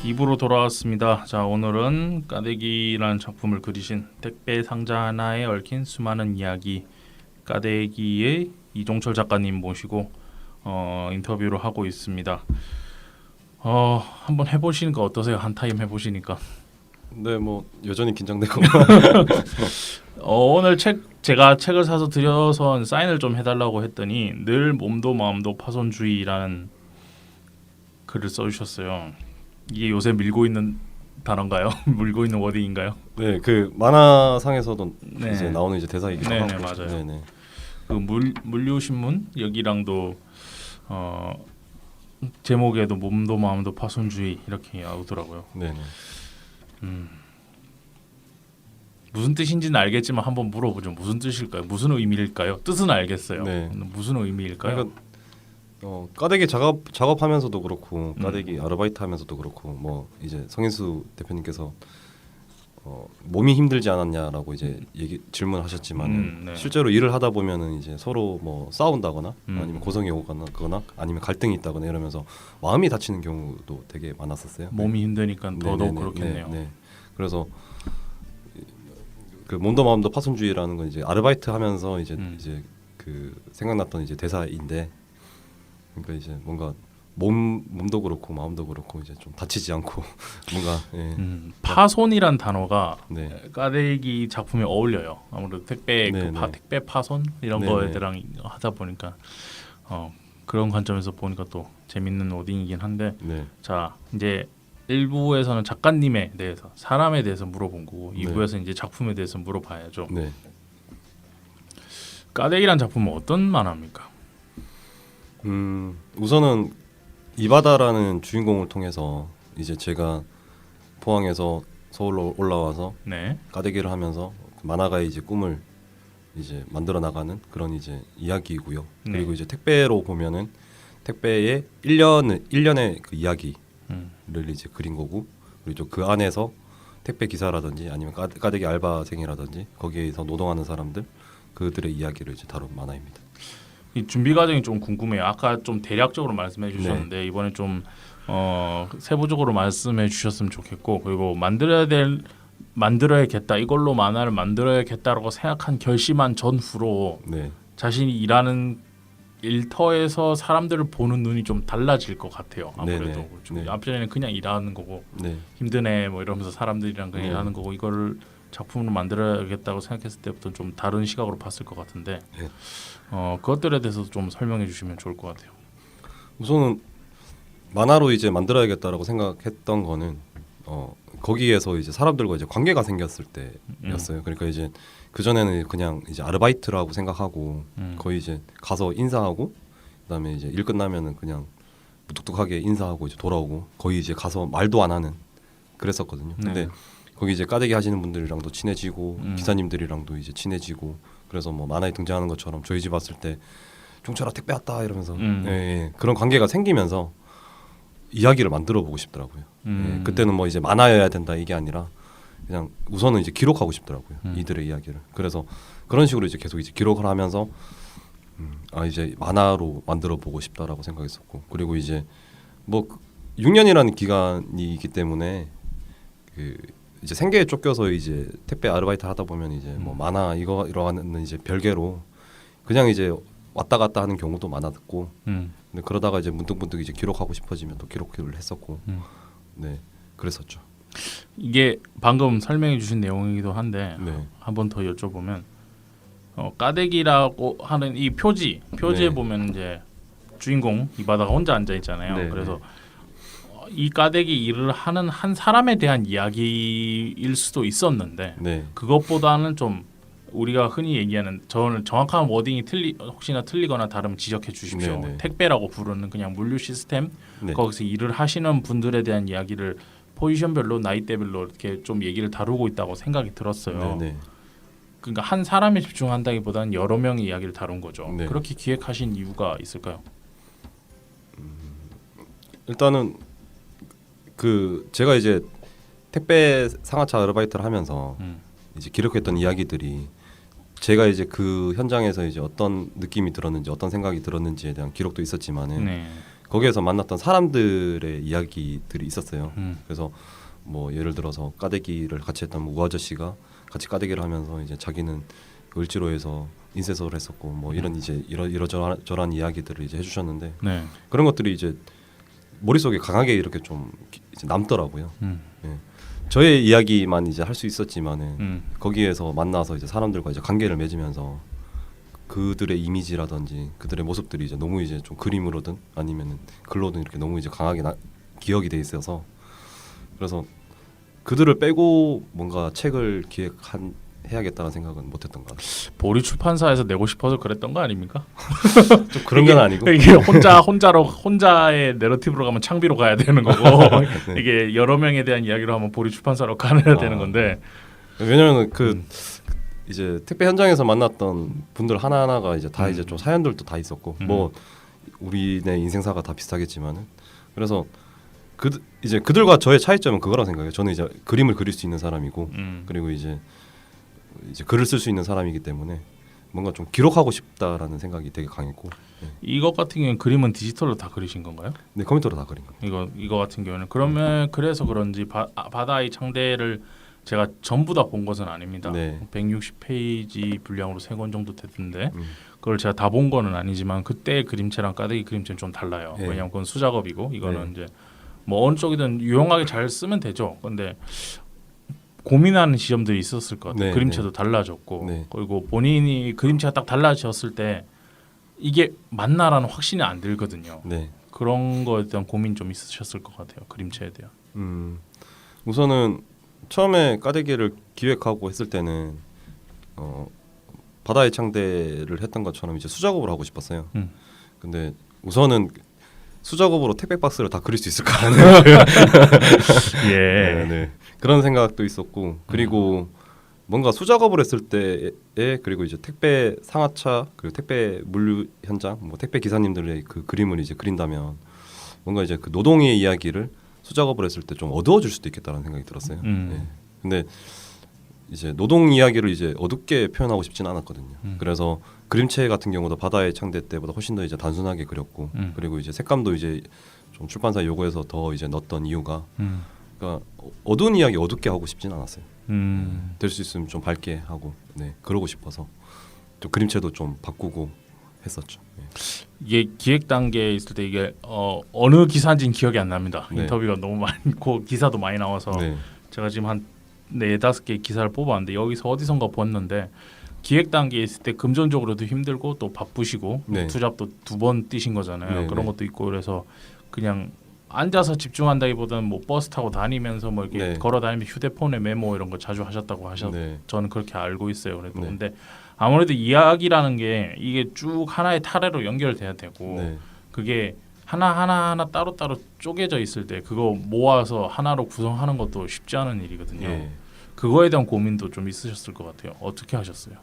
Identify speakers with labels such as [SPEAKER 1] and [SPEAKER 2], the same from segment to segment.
[SPEAKER 1] 2부로 돌아왔습니다. 자, 오늘은 까대기라는 작품을 그리신 택배 상자 하나에 얽힌 수많은 이야기 까대기의 이종철 작가님 모시고 인터뷰를 하고 있습니다. 한번 해보시는 거 어떠세요? 한 타임 해보시니까.
[SPEAKER 2] 네, 뭐 여전히 긴장되고.
[SPEAKER 1] 오늘 제가 책을 사서 드려서 사인을 좀 해달라고 했더니 늘 몸도 마음도 파손주의라는 글을 써주셨어요. 이게 요새 밀고 있는 단어인가요? 밀고 있는 워딩인가요?
[SPEAKER 2] 네, 그 만화상에서도
[SPEAKER 1] 네.
[SPEAKER 2] 이제 나오는 이제 대사이기도
[SPEAKER 1] 네네,
[SPEAKER 2] 하고.
[SPEAKER 1] 맞아요.
[SPEAKER 2] 네네.
[SPEAKER 1] 그 물류신문 여기랑도 제목에도 몸도 마음도 파손주의 이렇게 나오더라고요.
[SPEAKER 2] 네네.
[SPEAKER 1] 무슨 뜻인지는 알겠지만 한번 물어보죠. 무슨 뜻일까요? 무슨 의미일까요? 뜻은 알겠어요.
[SPEAKER 2] 네.
[SPEAKER 1] 무슨 의미일까요?
[SPEAKER 2] 그러니까 까대기 작업하면서도 그렇고 까대기 아르바이트 하면서도 그렇고 뭐 이제 성인수 대표님께서 몸이 힘들지 않았냐라고 이제 질문하셨지만은
[SPEAKER 1] 네.
[SPEAKER 2] 실제로 일을 하다 보면은 이제 서로 뭐 싸운다거나 아니면 고성이 오거나 아니면 갈등이 있다거나 이러면서 마음이 다치는 경우도 되게 많았었어요.
[SPEAKER 1] 몸이 힘드니까 더더욱
[SPEAKER 2] 네네네.
[SPEAKER 1] 그렇겠네요.
[SPEAKER 2] 네. 그래서 그 몸도 마음도 파손주의라는 건 이제 아르바이트 하면서 이제 그 생각났던 이제 대사인데, 그러니까 이제 뭔가 몸도 그렇고 마음도 그렇고 이제 좀 다치지 않고 뭔가
[SPEAKER 1] 파손이란 단어가
[SPEAKER 2] 네.
[SPEAKER 1] 까대기 작품에 어울려요. 아무래도 택배
[SPEAKER 2] 네네.
[SPEAKER 1] 택배 파손 이런
[SPEAKER 2] 네네.
[SPEAKER 1] 거에랑 하다 보니까 그런 관점에서 보니까 또 재밌는 워딩이긴 한데,
[SPEAKER 2] 네.
[SPEAKER 1] 자 이제 1부에서는 작가님에 대해서 사람에 대해서 물어본 거고 2부에서 이제 작품에 대해서 물어봐야죠.
[SPEAKER 2] 네.
[SPEAKER 1] 까대기란 작품은 어떤 만화입니까?
[SPEAKER 2] 우선은 이바다라는 주인공을 통해서 이제 제가 포항에서 서울로 올라와서
[SPEAKER 1] 네.
[SPEAKER 2] 까대기를 하면서 만화가의 이제 꿈을 이제 만들어 나가는 그런 이제 이야기이고요.
[SPEAKER 1] 네.
[SPEAKER 2] 그리고 이제 택배로 보면은 택배의 1년의 그 이야기를 이제 그린 거고, 그리고 그 안에서 택배 기사라든지 아니면 까대기 알바생이라든지 거기에서 노동하는 사람들 그들의 이야기를 이제 다룬 만화입니다.
[SPEAKER 1] 이 준비 과정이 좀 궁금해요. 아까 좀 대략적으로 말씀해 주셨는데 이번에 좀 세부적으로 말씀해 주셨으면 좋겠고, 그리고 만들어야겠다, 이걸로 만화를 만들어야겠다라고 생각한 결심한 전후로
[SPEAKER 2] 네.
[SPEAKER 1] 자신이 일하는 일터에서 사람들을 보는 눈이 좀 달라질 것 같아요. 아무래도
[SPEAKER 2] 네네.
[SPEAKER 1] 좀
[SPEAKER 2] 네.
[SPEAKER 1] 앞전에는 그냥 일하는 거고
[SPEAKER 2] 네.
[SPEAKER 1] 힘드네 뭐 이러면서 사람들이랑 그냥 일하는 거고, 이거를 작품으로 만들어야겠다고 생각했을 때부터 좀 다른 시각으로 봤을 것 같은데
[SPEAKER 2] 네.
[SPEAKER 1] 그것들에 대해서 좀 설명해 주시면 좋을 것 같아요.
[SPEAKER 2] 우선은 만화로 이제 만들어야겠다라고 생각했던 거는 거기에서 이제 사람들과 이제 관계가 생겼을 때였어요. 그러니까 이제 그 전에는 그냥 이제 아르바이트라고 생각하고 거의 이제 가서 인사하고 그다음에 이제 일 끝나면은 그냥 무뚝뚝하게 인사하고 이제 돌아오고 거의 이제 가서 말도 안 하는 그랬었거든요. 근데
[SPEAKER 1] 네.
[SPEAKER 2] 거기 이제 까대기 하시는 분들이랑도 친해지고 기사님들이랑도 이제 친해지고, 그래서 뭐 만화에 등장하는 것처럼 저희 집 왔을 때 종철아 택배 왔다 이러면서 그런 관계가 생기면서 이야기를 만들어 보고 싶더라고요. 그때는 뭐 이제 만화여야 된다 이게 아니라 그냥 우선은 이제 기록하고 싶더라고요. 이들의 이야기를. 그래서 그런 식으로 이제 계속 이제 기록을 하면서 이제 만화로 만들어 보고 싶다라고 생각했었고, 그리고 이제 뭐 6년이라는 기간이 있기 때문에 그 이제 생계에 쫓겨서 이제 택배 아르바이트 하다 보면 이제 뭐 만화 이러는 이제 별개로 그냥 이제 왔다 갔다 하는 경우도 많았고, 근데 그러다가 이제 문득 이제 기록하고 싶어지면 또 기록을 했었고, 네, 그랬었죠.
[SPEAKER 1] 이게 방금 설명해 주신 내용이기도 한데
[SPEAKER 2] 네.
[SPEAKER 1] 한 번 더 여쭤보면 까대기라고 하는 이 표지에
[SPEAKER 2] 네.
[SPEAKER 1] 보면 이제 주인공 이바다가 혼자 앉아 있잖아요.
[SPEAKER 2] 네,
[SPEAKER 1] 그래서 이 까대기 일을 하는 한 사람에 대한 이야기일 수도 있었는데
[SPEAKER 2] 네.
[SPEAKER 1] 그것보다는 좀 우리가 흔히 얘기하는, 저는 정확한 워딩이 혹시나 틀리거나 다르면 지적해 주십시오.
[SPEAKER 2] 네, 네.
[SPEAKER 1] 택배라고 부르는 그냥 물류 시스템,
[SPEAKER 2] 네.
[SPEAKER 1] 거기서 일을 하시는 분들에 대한 이야기를 포지션별로 나이대별로 이렇게 좀 얘기를 다루고 있다고 생각이 들었어요.
[SPEAKER 2] 네.
[SPEAKER 1] 그러니까 한 사람에 집중한다기보다는 여러 명의 이야기를 다룬 거죠.
[SPEAKER 2] 네.
[SPEAKER 1] 그렇게 기획하신 이유가 있을까요?
[SPEAKER 2] 일단은 그 제가 이제 택배 상하차 아르바이트를 하면서 이제 기록했던 이야기들이 제가 이제 그 현장에서 이제 어떤 느낌이 들었는지 어떤 생각이 들었는지에 대한 기록도 있었지만은
[SPEAKER 1] 네.
[SPEAKER 2] 거기에서 만났던 사람들의 이야기들이 있었어요. 그래서 뭐 예를 들어서 까대기를 같이 했던 뭐 우아저씨가 같이 까대기를 하면서 이제 자기는 을지로에서 인쇄소를 했었고 뭐 이런 이제 이러저러한 이야기들을 이제 해주셨는데
[SPEAKER 1] 네.
[SPEAKER 2] 그런 것들이 이제 머릿속에 강하게 이렇게 좀 이제 남더라고요. 예. 저의 이야기만 이제 할 수 있었지만은 거기에서 만나서 이제 사람들과 이제 관계를 맺으면서 그들의 이미지라든지 그들의 모습들이 이제 너무 이제 좀 그림으로든 아니면은 글로든 이렇게 너무 이제 강하게 기억이 돼 있어서 그래서 그들을 빼고 뭔가 책을 해야겠다는 생각은 못했던 것 같아요.
[SPEAKER 1] 보리 출판사에서 내고 싶어서 그랬던 거 아닙니까?
[SPEAKER 2] 좀 그런 건 아니고
[SPEAKER 1] 이게 혼자의 내러티브로 가면 창비로 가야 되는 거고
[SPEAKER 2] 네.
[SPEAKER 1] 이게 여러 명에 대한 이야기로 하면 보리 출판사로 가야 되는 건데
[SPEAKER 2] 왜냐하면 그 이제 택배 현장에서 만났던 분들 하나하나가 이제 다 이제 좀 사연들도 다 있었고 뭐 우리네 인생사가 다 비슷하겠지만은 그래서 이제 그들과 저의 차이점은 그거라고 생각해요. 저는 이제 그림을 그릴 수 있는 사람이고 그리고 이제 글을 쓸 수 있는 사람이기 때문에 뭔가 좀 기록하고 싶다라는 생각이 되게 강했고 네.
[SPEAKER 1] 이것 같은 경우는 그림은 디지털로 다 그리신 건가요?
[SPEAKER 2] 네, 컴퓨터로 다 그린 겁니다.
[SPEAKER 1] 이거 같은 경우는 그러면 그래서 그런지 바다의 창대를 제가 전부 다 본 것은 아닙니다.
[SPEAKER 2] 네.
[SPEAKER 1] 160페이지 분량으로 3권 정도 됐는데 그걸 제가 다 본 거는 아니지만 그때 그림체랑 까대기 그림체는 좀 달라요.
[SPEAKER 2] 네.
[SPEAKER 1] 왜냐하면 그건 수작업이고 이거는
[SPEAKER 2] 네.
[SPEAKER 1] 이제 뭐 어느 쪽이든 유용하게 잘 쓰면 되죠. 근데 고민하는 지점들이 있었을 것 같아요.
[SPEAKER 2] 네,
[SPEAKER 1] 그림체도 달라졌고
[SPEAKER 2] 네.
[SPEAKER 1] 그리고 본인이 그림체가 딱 달라졌을 때 이게 맞나라는 확신이 안 들거든요.
[SPEAKER 2] 네.
[SPEAKER 1] 그런 거에 대한 고민 좀 있으셨을 것 같아요. 그림체에 대한.
[SPEAKER 2] 우선은 처음에 까대기를 기획하고 했을 때는 바다의 창대를 했던 것처럼 이제 수작업을 하고 싶었어요. 근데 우선은 수작업으로 택배 박스를 다 그릴 수 있을까라는
[SPEAKER 1] 예.
[SPEAKER 2] 네. 그런 생각도 있었고 그리고 뭔가 수작업을 했을 때에 그리고 이제 택배 상하차 그리고 택배 물류 현장 뭐 택배 기사님들의 그 그림을 이제 그린다면 뭔가 이제 그 노동의 이야기를 수작업을 했을 때 좀 어두워질 수도 있겠다라는 생각이 들었어요. 네. 근데 이제 노동 이야기를 이제 어둡게 표현하고 싶지는 않았거든요. 그래서 그림체 같은 경우도 바다의 창대 때보다 훨씬 더 이제 단순하게 그렸고 그리고 이제 색감도 이제 좀 출판사 요구해서 더 이제 넣었던 이유가 그러니까 어두운 이야기 어둡게 하고 싶지는 않았어요. 될 수 있으면 좀 밝게 하고 네 그러고 싶어서 좀 그림체도 좀 바꾸고 했었죠. 네.
[SPEAKER 1] 이게 기획 단계에 있을 때 이게 어느 기사인지는 기억이 안 납니다.
[SPEAKER 2] 네.
[SPEAKER 1] 인터뷰가 너무 많고 기사도 많이 나와서
[SPEAKER 2] 네.
[SPEAKER 1] 제가 지금 한 4-5개 기사를 뽑았는데 여기서 어디선가 봤는데 기획 단계에 있을 때 금전적으로도 힘들고 또 바쁘시고
[SPEAKER 2] 네.
[SPEAKER 1] 투잡도 2번 뛰신 거잖아요.
[SPEAKER 2] 네,
[SPEAKER 1] 그런
[SPEAKER 2] 네.
[SPEAKER 1] 것도 있고 그래서 그냥 앉아서 집중한다기보다는 뭐 버스 타고 다니면서 뭐 이렇게
[SPEAKER 2] 네.
[SPEAKER 1] 걸어 다니면서 휴대폰에 메모 이런 거 자주 하셨다고
[SPEAKER 2] 네.
[SPEAKER 1] 저는 그렇게 알고 있어요. 그래도
[SPEAKER 2] 네.
[SPEAKER 1] 근데 아무래도 이야기라는 게 이게 쭉 하나의 타래로 연결돼야 되고
[SPEAKER 2] 네.
[SPEAKER 1] 그게 하나 따로따로 쪼개져 있을 때 그거 모아서 하나로 구성하는 것도 쉽지 않은 일이거든요.
[SPEAKER 2] 예.
[SPEAKER 1] 그거에 대한 고민도 좀 있으셨을 것 같아요. 어떻게 하셨어요?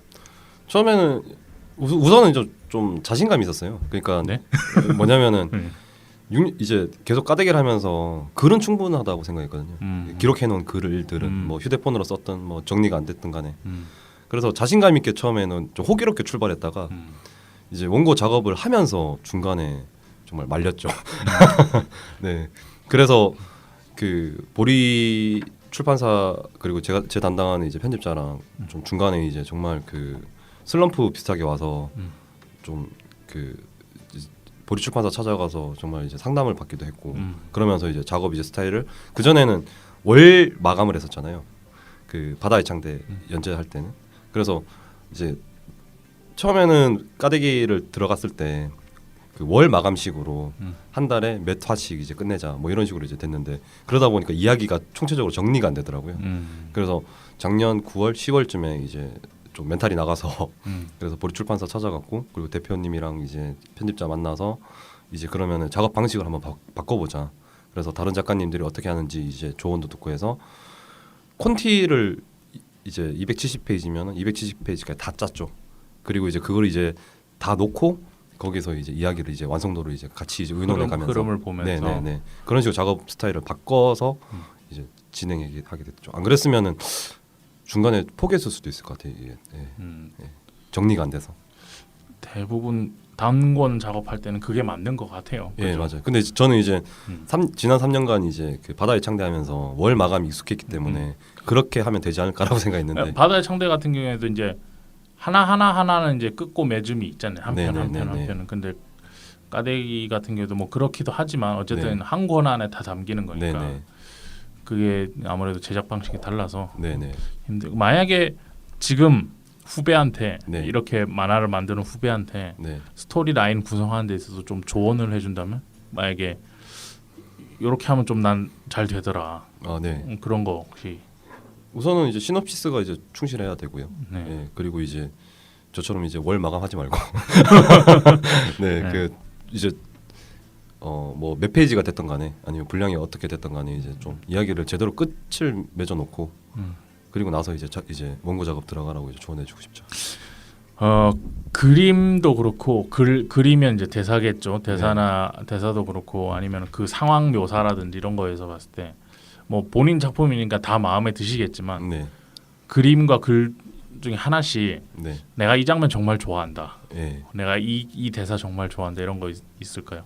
[SPEAKER 2] 처음에는 우선은 좀 자신감이 있었어요. 그러니까
[SPEAKER 1] 네?
[SPEAKER 2] 뭐냐면은 이제 계속 까대기를 하면서 글은 충분하다고 생각했거든요. 기록해놓은 글들은 뭐 휴대폰으로 썼던 뭐 정리가 안 됐든 간에 그래서 자신감 있게 처음에는 좀 호기롭게 출발했다가 이제 원고 작업을 하면서 중간에 정말 말렸죠. 네, 그래서 그 보리 출판사 그리고 제 담당하는 이제 편집자랑 좀 중간에 이제 정말 그 슬럼프 비슷하게 와서 좀 그 보리 출판사 찾아가서 정말 이제 상담을 받기도 했고 그러면서 이제 작업 이제 스타일을 그 전에는 월 마감을 했었잖아요. 그 바다의 창대 연재할 때는 그래서 이제 처음에는 까대기를 들어갔을 때 그 월 마감식으로 한 달에 몇 화씩 이제 끝내자 뭐 이런 식으로 이제 됐는데 그러다 보니까 이야기가 총체적으로 정리가 안 되더라고요. 그래서 작년 9월, 10월쯤에 이제 좀 멘탈이 나가서 그래서 보리 출판사 찾아갔고 그리고 대표님이랑 이제 편집자 만나서 이제 그러면은 작업 방식을 한번 바꿔보자. 그래서 다른 작가님들이 어떻게 하는지 이제 조언도 듣고 해서 콘티를 이제 270페이지면은 270페이지까지 다 짰죠. 그리고 이제 그걸 이제 다 놓고 거기서 이제 이야기를 이제 완성도를 이제 같이 이제 의논해가면서
[SPEAKER 1] 흐름을 보면서
[SPEAKER 2] 네네네 그런 식으로 작업 스타일을 바꿔서 이제 진행하게 됐죠. 안 그랬으면은 중간에 포기했을 수도 있을 것 같아요. 이게. 네. 네. 정리가 안 돼서
[SPEAKER 1] 대부분 단권 작업할 때는 그게 맞는 것 같아요.
[SPEAKER 2] 예,
[SPEAKER 1] 그죠?
[SPEAKER 2] 맞아요. 근데 저는 이제
[SPEAKER 1] 음.
[SPEAKER 2] 지난 3년간 이제 그 바다에 창대하면서 월 마감이 익숙했기 때문에 그렇게 하면 되지 않을까라고 생각했는데
[SPEAKER 1] 바다의 창대 같은 경우에도 이제 하나는 이제 끝고 맺음이 있잖아요.
[SPEAKER 2] 네네네네.
[SPEAKER 1] 한편은. 근데 까대기 같은 경우도 뭐 그렇기도 하지만 어쨌든
[SPEAKER 2] 네.
[SPEAKER 1] 한 권 안에 다 담기는 거니까
[SPEAKER 2] 네네.
[SPEAKER 1] 그게 아무래도 제작 방식이 달라서
[SPEAKER 2] 네네.
[SPEAKER 1] 힘들고 만약에 지금 후배한테
[SPEAKER 2] 네.
[SPEAKER 1] 이렇게 만화를 만드는 후배한테
[SPEAKER 2] 네.
[SPEAKER 1] 스토리 라인 구성하는 데 있어서 좀 조언을 해준다면 만약에 이렇게 하면 좀 난 잘 되더라
[SPEAKER 2] 네.
[SPEAKER 1] 그런 거 혹시
[SPEAKER 2] 우선은 이제 시놉시스가 이제 충실해야 되고요.
[SPEAKER 1] 네.
[SPEAKER 2] 예, 그리고 이제 저처럼 이제 월 마감하지 말고 네,
[SPEAKER 1] 네.
[SPEAKER 2] 그 이제 뭐 몇 페이지가 됐던 간에 아니면 분량이 어떻게 됐던 간에 이제 좀 이야기를 제대로 끝을 맺어놓고 그리고 나서 이제 원고 작업 들어가라고 이제 조언해주고 싶죠.
[SPEAKER 1] 그림도 그렇고 그리면 이제 대사겠죠. 대사도 그렇고 아니면 그 상황 묘사라든지 이런 거에서 봤을 때 뭐 본인 작품이니까 다 마음에 드시겠지만
[SPEAKER 2] 네,
[SPEAKER 1] 그림과 글 중에 하나씩
[SPEAKER 2] 네,
[SPEAKER 1] 내가 이 장면 정말 좋아한다.
[SPEAKER 2] 예,
[SPEAKER 1] 내가 이 대사 정말 좋아한다. 이런 거 있을까요?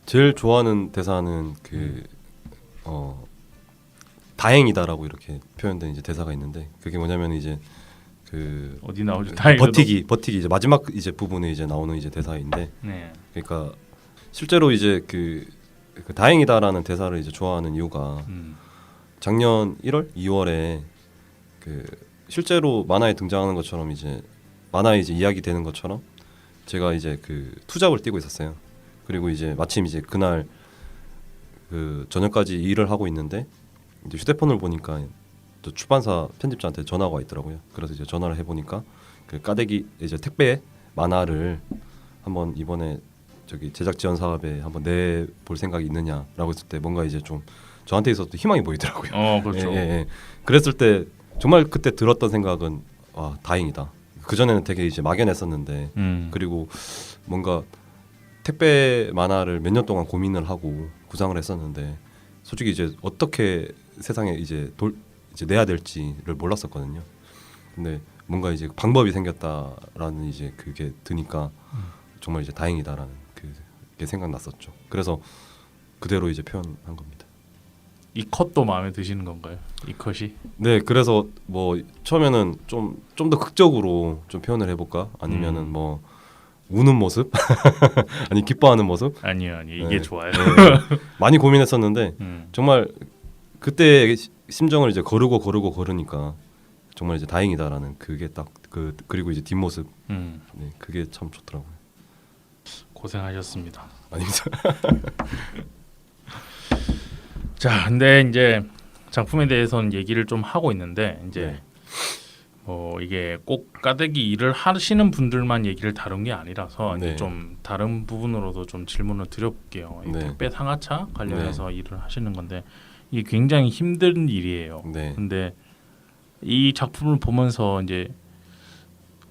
[SPEAKER 2] 제일 좋아하는 대사는 다행이다라고 이렇게 표현된 이제 대사가 있는데 그게 뭐냐면 이제 그
[SPEAKER 1] 어디 나오죠?
[SPEAKER 2] 버티기 이제 마지막 이제 부분에 이제 나오는 이제 대사인데
[SPEAKER 1] 네.
[SPEAKER 2] 그러니까 실제로 이제 그 다행이다라는 대사를 이제 좋아하는 이유가 작년 1월, 2월에 그 실제로 만화에 등장하는 것처럼 이제 만화에 이제 이야기 되는 것처럼 제가 이제 그 투잡을 뛰고 있었어요. 그리고 이제 마침 이제 그날 그 저녁까지 일을 하고 있는데 이제 휴대폰을 보니까 또 출판사 편집자한테 전화가 와 있더라고요. 그래서 이제 전화를 해보니까 그 까대기 이제 택배 만화를 한번 이번에 저기 제작 지원 사업에 한번 내볼 생각이 있느냐라고 했을 때 뭔가 이제 좀 저한테 있어서 희망이 보이더라고요.
[SPEAKER 1] 그렇죠.
[SPEAKER 2] 예. 그랬을 때 정말 그때 들었던 생각은 다행이다. 그 전에는 되게 이제 막연했었는데 그리고 뭔가 택배 만화를 몇 년 동안 고민을 하고 구상을 했었는데 솔직히 이제 어떻게 세상에 이제 내야 될지를 몰랐었거든요. 근데 뭔가 이제 방법이 생겼다라는 이제 그게 드니까 정말 이제 다행이다라는 그게 생각났었죠. 그래서 그대로 이제 표현한 겁니다.
[SPEAKER 1] 이 컷도 마음에 드시는 건가요? 이 컷이?
[SPEAKER 2] 네, 그래서 뭐 처음에는 좀 더 극적으로 좀 표현을 해볼까? 아니면은 뭐 우는 모습? 아니 기뻐하는 모습?
[SPEAKER 1] 아니요, 이게
[SPEAKER 2] 네.
[SPEAKER 1] 좋아요.
[SPEAKER 2] 네. 많이 고민했었는데 정말 그때 심정을 이제 거르니까 정말 이제 다행이다라는 그게 딱 그리고 이제 뒷모습 네, 그게 참 좋더라고요.
[SPEAKER 1] 고생하셨습니다.
[SPEAKER 2] 아닙니다.
[SPEAKER 1] 자, 근데 이제 작품에 대해서는 얘기를 좀 하고 있는데 이제
[SPEAKER 2] 네.
[SPEAKER 1] 이게 꼭 까대기 일을 하시는 분들만 얘기를 다룬 게 아니라서
[SPEAKER 2] 네.
[SPEAKER 1] 이제 좀 다른 부분으로도 좀 질문을 드려볼게요. 이
[SPEAKER 2] 네.
[SPEAKER 1] 택배 상하차 관련해서 일을 하시는 건데 이게 굉장히 힘든 일이에요.
[SPEAKER 2] 네.
[SPEAKER 1] 근데 이 작품을 보면서 이제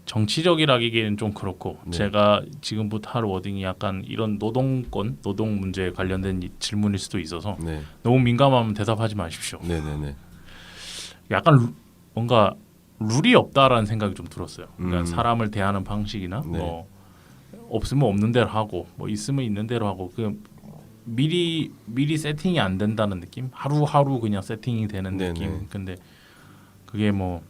[SPEAKER 1] 정치적이라기에는 좀 그렇고
[SPEAKER 2] 네.
[SPEAKER 1] 제가 지금부터 할 워딩이 약간 이런 노동 문제에 관련된 질문일 수도 있어서
[SPEAKER 2] 네.
[SPEAKER 1] 너무 민감하면 대답하지 마십시오.
[SPEAKER 2] 네.
[SPEAKER 1] 약간 뭔가 룰이 없다라는 생각이 좀 들었어요. 그러니까
[SPEAKER 2] 음.
[SPEAKER 1] 사람을 대하는 방식이나
[SPEAKER 2] 네.
[SPEAKER 1] 뭐 없으면 없는 대로 하고 뭐 있으면 있는 대로 하고 그 미리 세팅이 안 된다는 느낌? 하루하루 그냥 세팅이 되는
[SPEAKER 2] 네네.
[SPEAKER 1] 느낌. 근데 그게 뭐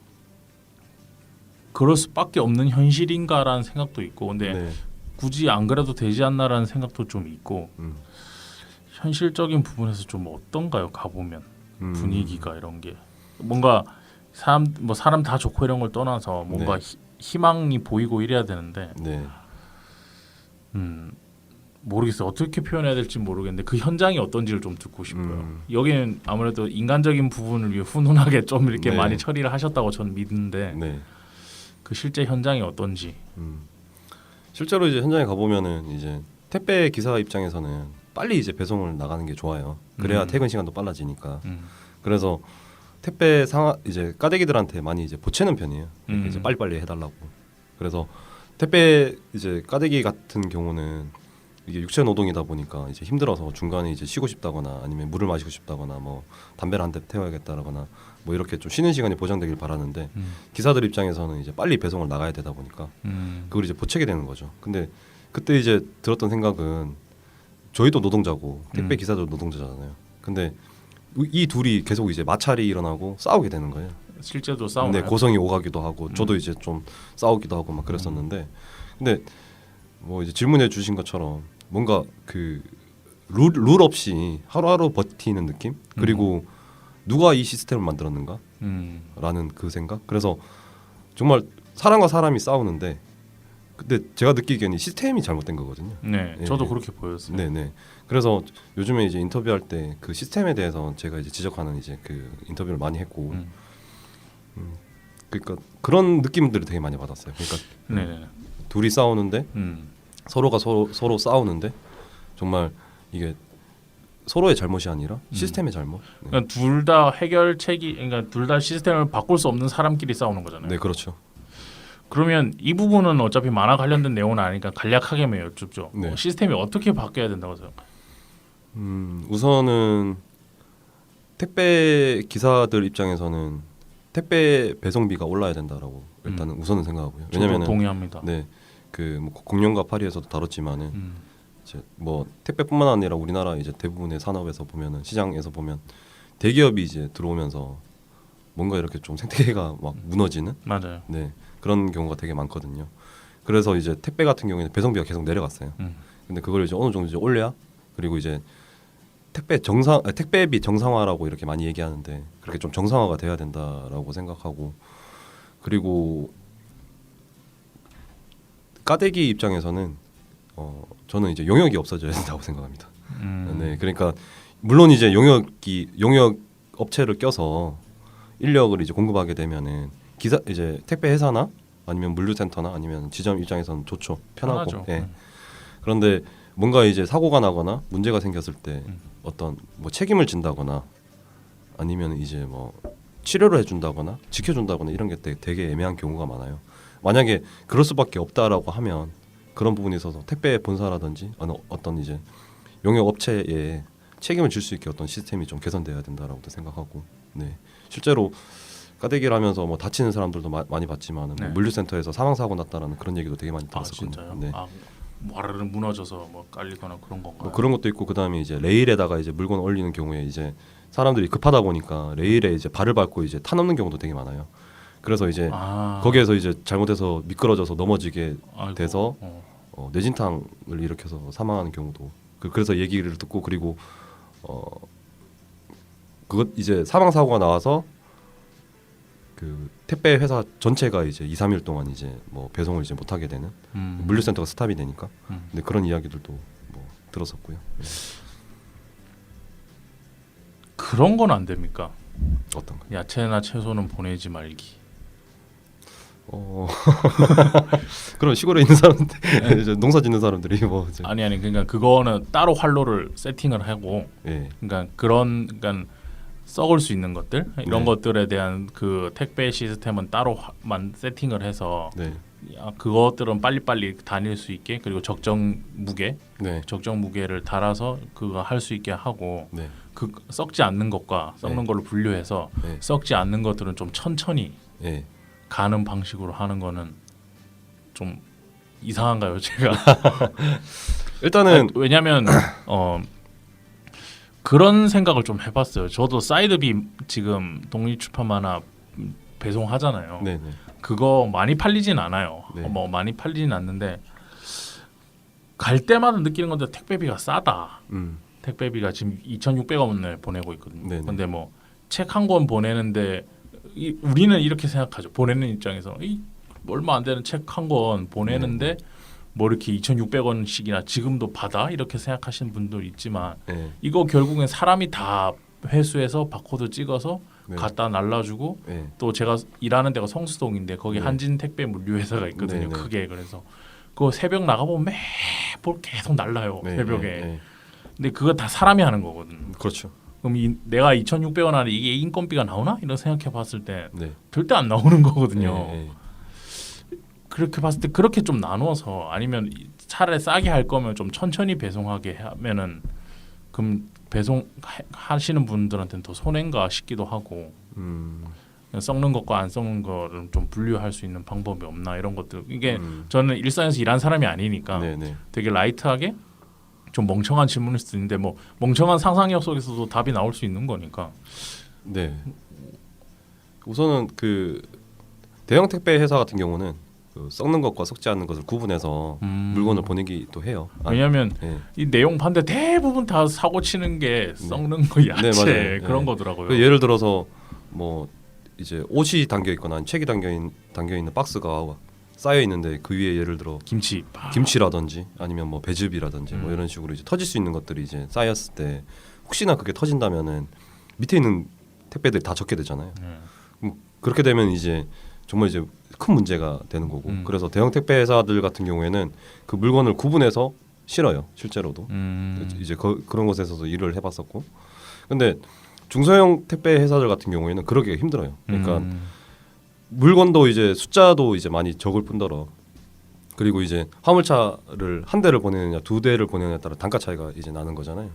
[SPEAKER 1] 그럴 수밖에 없는 현실인가라는 생각도 있고 근데
[SPEAKER 2] 네.
[SPEAKER 1] 굳이 안 그래도 되지 않나라는 생각도 좀 있고
[SPEAKER 2] 음.
[SPEAKER 1] 현실적인 부분에서 좀 어떤가요? 가보면 분위기가 이런 게 뭔가 사람 다 좋고 이런 걸 떠나서 뭔가
[SPEAKER 2] 네.
[SPEAKER 1] 희망이 보이고 이래야 되는데
[SPEAKER 2] 네.
[SPEAKER 1] 모르겠어요. 어떻게 표현해야 될지 모르겠는데 그 현장이 어떤지를 좀 듣고 싶어요. 여기는 아무래도 인간적인 부분을 위해 훈훈하게 좀 이렇게
[SPEAKER 2] 네.
[SPEAKER 1] 많이 처리를 하셨다고 저는 믿는데
[SPEAKER 2] 네.
[SPEAKER 1] 그 실제 현장이 어떤지.
[SPEAKER 2] 실제로 이제 현장에 가보면은 이제 택배 기사 입장에서는 빨리 이제 배송을 나가는 게 좋아요. 그래야 퇴근 시간도 빨라지니까. 그래서 택배 이제 까대기들한테 많이 이제 보채는 편이에요. 이제 빨리빨리 해달라고. 그래서 택배 이제 까대기 같은 경우는 이게 육체 노동이다 보니까 이제 힘들어서 중간에 이제 쉬고 싶다거나 아니면 물을 마시고 싶다거나 뭐 담배를 한 대 태워야겠다거나 뭐 이렇게 좀 쉬는 시간이 보장되길 바라는데 기사들 입장에서는 이제 빨리 배송을 나가야 되다 보니까 그걸 이제 보채게 되는 거죠. 근데 그때 이제 들었던 생각은 저희도 노동자고 택배 기사도 노동자잖아요. 근데 이 둘이 계속 이제 마찰이 일어나고 싸우게 되는 거예요.
[SPEAKER 1] 실제로 싸우나요?
[SPEAKER 2] 네, 고성이 오가기도 하고 저도 이제 좀 싸우기도 하고 막 그랬었는데 근데 뭐 이제 질문해 주신 것처럼 뭔가 그 룰 없이 하루하루 버티는 느낌 그리고 누가 이 시스템을 만들었는가 라는 그 생각. 그래서 정말 사람과 사람이 싸우는데 근데 제가 느끼기에는 시스템이 잘못된 거거든요.
[SPEAKER 1] 네,
[SPEAKER 2] 예,
[SPEAKER 1] 저도
[SPEAKER 2] 예.
[SPEAKER 1] 그렇게 보였어요.
[SPEAKER 2] 네네. 그래서 요즘에 이제 인터뷰할 때 그 시스템에 대해서 제가 이제 지적하는 이제 그 인터뷰를 많이 했고, 그러니까 그런 느낌들을 되게 많이 받았어요. 그러니까
[SPEAKER 1] 네네.
[SPEAKER 2] 둘이 싸우는데 서로가 서로 싸우는데 정말 이게 서로의 잘못이 아니라 시스템의 잘못. 네.
[SPEAKER 1] 그러니까 둘 다 해결책이, 그러니까 둘 다 시스템을 바꿀 수 없는 사람끼리 싸우는 거잖아요.
[SPEAKER 2] 네, 그렇죠.
[SPEAKER 1] 그러면 이 부분은 어차피 만화 관련된 내용은 아니니까 간략하게만 여쭙죠.
[SPEAKER 2] 네.
[SPEAKER 1] 시스템이 어떻게 바뀌어야 된다고 생각해요?
[SPEAKER 2] 우선은 택배 기사들 입장에서는 택배 배송비가 올라야 된다라고 일단은 우선은 생각하고요.
[SPEAKER 1] 저도
[SPEAKER 2] 왜냐면은
[SPEAKER 1] 동의합니다.
[SPEAKER 2] 네, 그뭐 공룡과 파리에서도 다뤘지만은 이제 뭐 택배뿐만 아니라 우리나라 이제 대부분의 산업에서 보면은 시장에서 보면 대기업이 이제 들어오면서 뭔가 이렇게 좀 생태계가 막 무너지는
[SPEAKER 1] 맞아요.
[SPEAKER 2] 네 그런 경우가 되게 많거든요. 그래서 이제 택배 같은 경우에는 배송비가 계속 내려갔어요. 근데 그걸 이제 어느 정도 이제 올려야 그리고 이제 택배비 정상화라고 이렇게 많이 얘기하는데 그렇게 좀 정상화가 돼야 된다라고 생각하고 그리고 까대기 입장에서는 저는 이제 용역이 없어져야 된다고 생각합니다. 네, 그러니까 물론 이제 용역 업체를 껴서 인력을 이제 공급하게 되면은 이제 택배 회사나 아니면 물류센터나 아니면 지점 입장에서는 좋죠, 편하고.
[SPEAKER 1] 편하죠.
[SPEAKER 2] 네. 그런데 뭔가 이제 사고가 나거나 문제가 생겼을 때 어떤 뭐 책임을 진다거나 아니면 이제 뭐 치료를 해준다거나 지켜준다거나 이런 게 되게 애매한 경우가 많아요. 만약에 그럴 수밖에 없다라고 하면 그런 부분에 있어서 택배 본사라든지 어떤 이제 용역 업체에 책임을 질 수 있게 어떤 시스템이 좀 개선돼야 된다라고도 생각하고, 네 실제로 까대기를 하면서 뭐 다치는 사람들도 많이 봤지만
[SPEAKER 1] 네.
[SPEAKER 2] 뭐 물류센터에서 사망 사고 났다라는 그런 얘기도 되게 많이 들었었거든요.
[SPEAKER 1] 진짜요?
[SPEAKER 2] 네.
[SPEAKER 1] 와르르 무너져서 뭐 깔리거나 그런 건가요?
[SPEAKER 2] 뭐 그런 것도 있고 그다음에 이제 레일에다가 이제 물건 올리는 경우에 이제 사람들이 급하다 보니까 레일에 이제 발을 밟고 이제 타넘는 경우도 되게 많아요. 그래서 이제 거기에서 이제 잘못해서 미끄러져서 넘어지게 돼서 뇌진탕을 일으켜서 사망하는 경우도 그래서 얘기를 듣고 그리고 그것 이제 사망 사고가 나와서 그 택배 회사 전체가 이제 2-3일 동안 이제 뭐 배송을 이제 못 하게 되는 물류센터가 스탑이 되니까 근데 그런 이야기들도 뭐 들었었고요. 네.
[SPEAKER 1] 그런 건 안 됩니까?
[SPEAKER 2] 어떤 거?
[SPEAKER 1] 야채나 채소는 보내지 말기.
[SPEAKER 2] 그런 시골에 있는 사람들 이제 농사 짓는 사람들이 뭐 이제.
[SPEAKER 1] 아니 그러니까 그거는 따로 활로를 세팅을 하고
[SPEAKER 2] 예.
[SPEAKER 1] 그러니까 그러니까 썩을 수 있는 것들 이런 것들에 대한 그 택배 시스템은 따로만 세팅을 해서
[SPEAKER 2] 네.
[SPEAKER 1] 그것들은 빨리빨리 다닐 수 있게 그리고 적정 무게를 달아서 그거 할 수 있게 하고
[SPEAKER 2] 네.
[SPEAKER 1] 그 썩지 않는 것과 썩는 걸로 분류해서 썩지 않는 것들은 좀 천천히 가는 방식으로 하는 거는 좀 이상한가요, 제가?
[SPEAKER 2] 일단은
[SPEAKER 1] 왜냐하면 그런 생각을 좀 해봤어요. 저도 사이드비 지금 독립출판 만화 배송하잖아요.
[SPEAKER 2] 네네.
[SPEAKER 1] 그거 많이 팔리진 않아요.
[SPEAKER 2] 네.
[SPEAKER 1] 뭐 많이 팔리진 않는데 갈 때마다 느끼는 건데 택배비가 싸다. 택배비가 지금 2,600원을 보내고 있거든요.
[SPEAKER 2] 네네.
[SPEAKER 1] 근데 뭐 책 한 권 보내는데 우리는 이렇게 생각하죠. 보내는 입장에서 얼마 안 되는 책 한 권 보내는데 뭐 이렇게 2,600원씩이나 지금도 받아? 이렇게 생각하시는 분도 있지만 이거 결국엔 사람이 다 회수해서 바코드 찍어서 갖다 날라주고 또 제가 일하는 데가 성수동인데 거기 한진 택배 물류회사가 있거든요. 크게. 그래서 그거 새벽 나가보면 매볼 계속 날라요. 새벽에. 근데 그거 다 사람이 하는 거거든.
[SPEAKER 2] 그렇죠.
[SPEAKER 1] 그럼 내가 2,600원 안에 이게 인건비가 나오나? 이런 생각해 봤을 때 절대 안 나오는 거거든요. 그렇게 봤을 때 그렇게 좀 나눠서 아니면 차라리 싸게 할 거면 좀 천천히 배송하게 하면은 그럼 배송 하시는 분들한테는 더 손해인가 싶기도 하고 그냥 썩는 것과 안 썩는 거를 좀 분류할 수 있는 방법이 없나 이런 것들 이게 저는 일선에서 일한 사람이 아니니까
[SPEAKER 2] 네네.
[SPEAKER 1] 되게 라이트하게 좀 멍청한 질문일 수도 있는데 뭐 멍청한 상상력 속에서도 답이 나올 수 있는 거니까.
[SPEAKER 2] 네. 우선은 그 대형 택배 회사 같은 경우는 그 썩는 것과 썩지 않는 것을 구분해서 물건을 보내기도 해요.
[SPEAKER 1] 왜냐하면
[SPEAKER 2] 네.
[SPEAKER 1] 이 내용판들 대부분 다 사고 치는 게 썩는 거 야채
[SPEAKER 2] 맞아요.
[SPEAKER 1] 그런
[SPEAKER 2] 네.
[SPEAKER 1] 거더라고요.
[SPEAKER 2] 그 예를 들어서 뭐 이제 옷이 담겨 있거나 책이 담겨 있는 박스가 쌓여 있는데 그 위에 예를 들어 김치라든지 아니면 뭐 배즙이라든지 뭐 이런 식으로 이제 터질 수 있는 것들이 이제 쌓였을 때 혹시나 그게 터진다면은 밑에 있는 택배들이 다 적게 되잖아요. 그렇게 되면 이제 정말 이제 큰 문제가 되는 거고 그래서 대형 택배 회사들 같은 경우에는 그 물건을 구분해서 실어요. 실제로도 이제 그런 곳에서도 일을 해봤었고 근데 중소형 택배 회사들 같은 경우에는 그러기가 힘들어요. 그러니까 물건도 이제 숫자도 이제 많이 적을 뿐더러 그리고 이제 화물차를 한 대를 보내느냐 두 대를 보내느냐에 따라 단가 차이가 이제 나는 거잖아요.